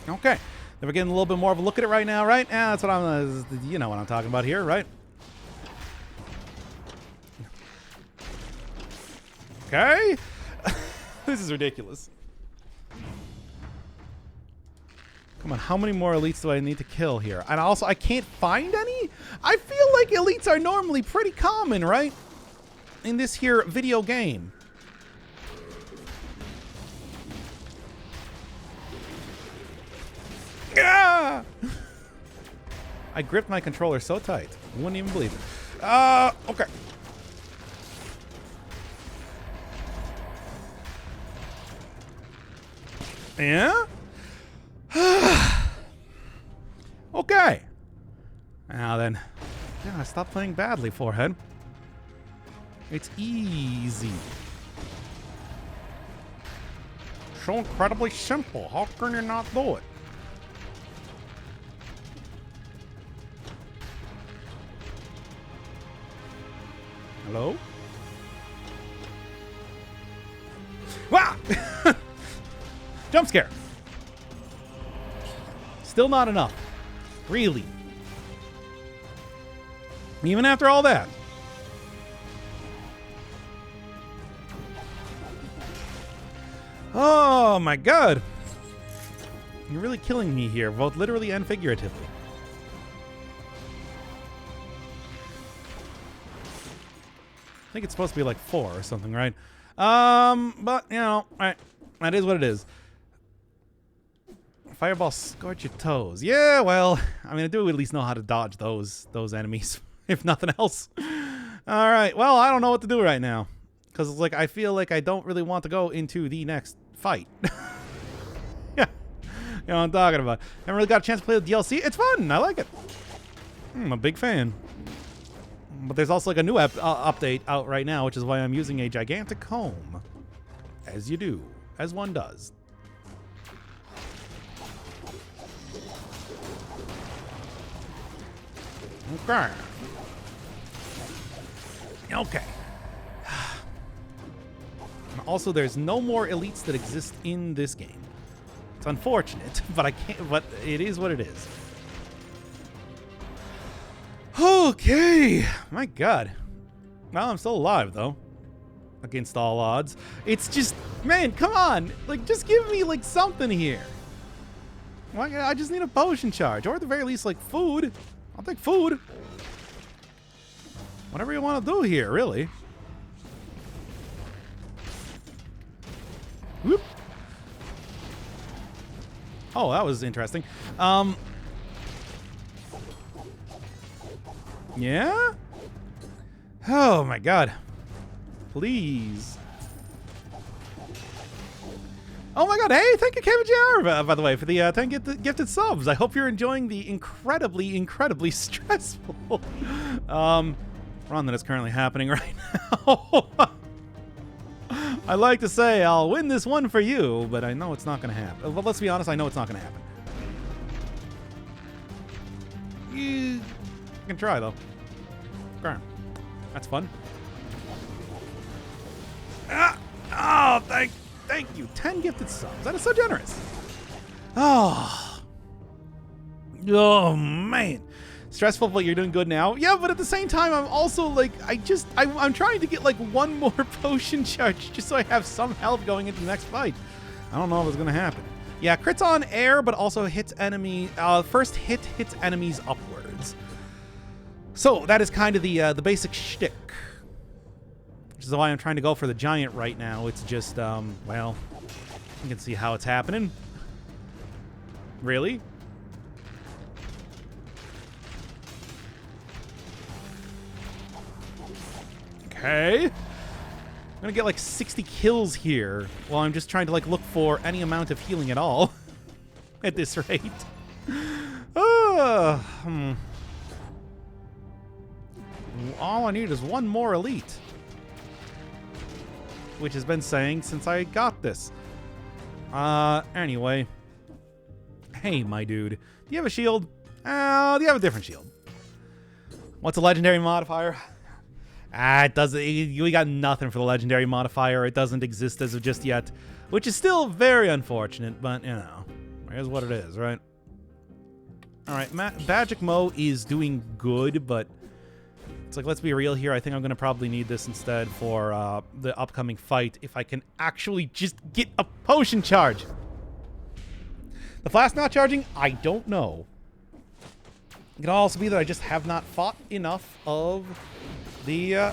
Okay. We're getting a little bit more of a look at it right now, right? Yeah, that's what I'm, you know what I'm talking about here, right? Okay. This is ridiculous. Come on, how many more elites do I need to kill here? And also, I can't find any? I feel like elites are normally pretty common, right? In this here video game. Ah! I gripped my controller so tight. You wouldn't even believe it. Okay. Yeah? Okay. Now then. Yeah, stop playing badly, Forehead. It's easy. So incredibly simple. How can you not do it? Hello? Wow! Jump scare. Still not enough. Really. Even after all that. Oh my god. You're really killing me here, both literally and figuratively. I think it's supposed to be like 4 or something, right? But, you know, alright. That is what it is. Fireball scorch your toes. Yeah, well, I mean, I do at least know how to dodge those enemies, if nothing else. Alright, well, I don't know what to do right now. Because, like, I feel like I don't really want to go into the next fight. Yeah. You know what I'm talking about. Haven't really got a chance to play the DLC. It's fun. I like it. I'm a big fan. But there's also like a new update out right now, which is why I'm using a gigantic comb. As you do. As one does. Okay. Okay. Also, there's no more elites that exist in this game. It's unfortunate, but I can't. But it is what it is. Okay, my God. Well, I'm still alive though. Against all odds. It's just, man, come on. Like, just give me like something here. Like, I just need a potion charge, or at the very least, like food. I'll take food. Whatever you want to do here, really. Whoop. Oh, that was interesting. Yeah? Oh my god. Please. Oh my god, hey, thank you, Kevin Jr., by the way, for the 10 gifted subs. I hope you're enjoying the incredibly, incredibly stressful run that is currently happening right now. I like to say I'll win this one for you, but I know it's not going to happen. Well, let's be honest, I know it's not going to happen. You can try, though. Okay. That's fun. Ah! Oh, thank you. 10 gifted subs. That is so generous. Oh. Oh, man. Stressful, but you're doing good now. Yeah, but at the same time, I'm also like, I'm trying to get like one more potion charge just so I have some health going into the next fight. I don't know if it's going to happen. Yeah, crits on air, but also hits enemy. First hit hits enemies upwards. So that is kind of the basic shtick. Which is why I'm trying to go for the giant right now. It's just, well, you can see how it's happening. Really? Okay. I'm gonna get like 60 kills here while I'm just trying to like look for any amount of healing at all at this rate. All I need is one more elite. Which has been saying since I got this. Anyway. Hey, my dude. Do you have a shield? Do you have a different shield? What's a legendary modifier? It doesn't. We got nothing for the legendary modifier. It doesn't exist as of just yet, which is still very unfortunate. But you know, here's what it is, right? All right, Magic Mo is doing good, but it's like, let's be real here. I think I'm gonna probably need this instead for the upcoming fight if I can actually just get a potion charge. The flask not charging, I don't know. It can also be that I just have not fought enough of the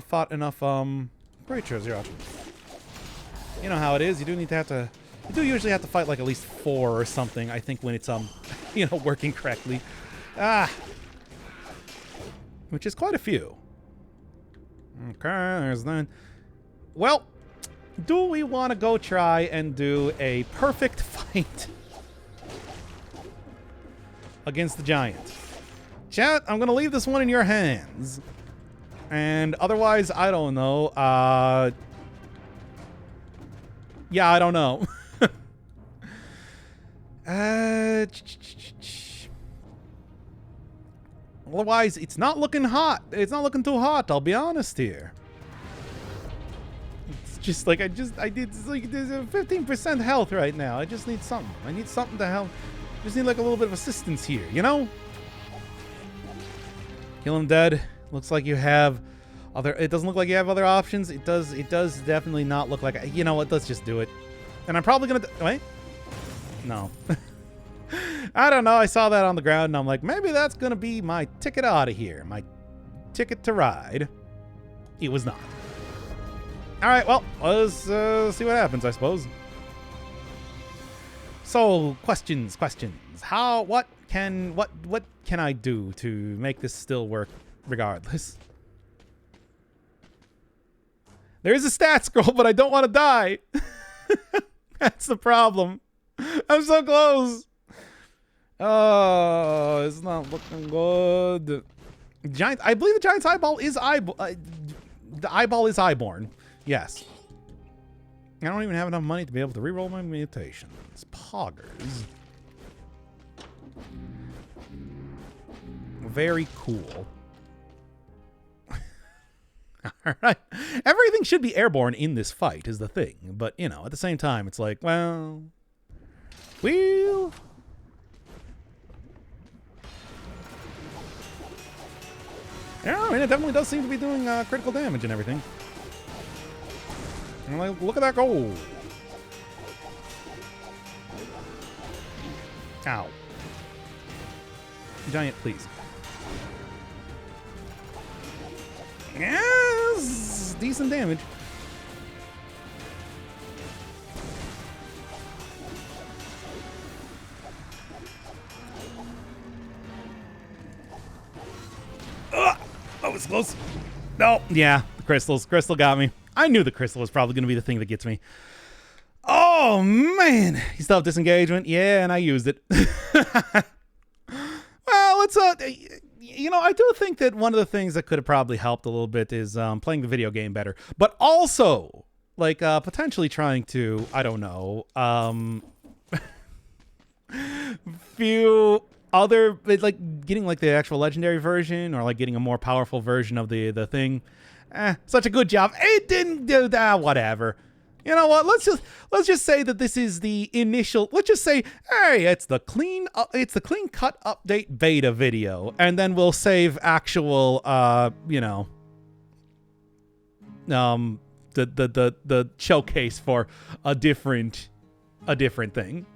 fought enough creatures. You know how it is. You do usually have to fight like at least 4 or something, I think, when it's you know, working correctly. Which is quite a few. Okay, there's that. Well, Do we want to go try and do a perfect fight against the giant? Chat, I'm going to leave this one in your hands. And otherwise, I don't know. Yeah, I don't know. Otherwise, it's not looking hot. It's not looking too hot, I'll be honest here. It's just like, I did, it's like, there's a 15% health right now. I just need something. I need something to help. Just need like a little bit of assistance here, you know? Kill him dead. Looks like you have other, it doesn't look like you have other options. It does definitely not look like, you know what, let's just do it. And I'm probably gonna, wait. No. I don't know. I saw that on the ground and I'm like, maybe that's going to be my ticket out of here. My ticket to ride. It was not. All right. Well, let's see what happens, I suppose. So questions. What can I do to make this still work regardless? There is a stat scroll, but I don't want to die. That's the problem. I'm so close. Oh, it's not looking good. Giant, I believe the giant's eyeball is the eyeball is eyeborn. Yes. I don't even have enough money to be able to reroll my mutations. Poggers. Very cool. All right. Everything should be airborne in this fight is the thing. But, you know, at the same time, it's like, well... Well... Yeah, I mean, it definitely does seem to be doing critical damage and everything. And like, look at that go! Ow. Giant, please. Yes! Decent damage. Oh, it's close. No. Yeah, the crystals. Crystal got me. I knew the crystal was probably going to be the thing that gets me. Oh, man. He still have disengagement. Yeah, and I used it. Well, it's you know, I do think that one of the things that could have probably helped a little bit is playing the video game better. But also, like, potentially trying to, I don't know, few other, like, getting, like, the actual legendary version or, like, getting a more powerful version of the thing. Such a good job. It didn't do that, whatever. You know what? Let's just say that this is the initial. Let's just say, hey, it's the clean cut update beta video, and then we'll save actual, you know, the showcase for a different thing.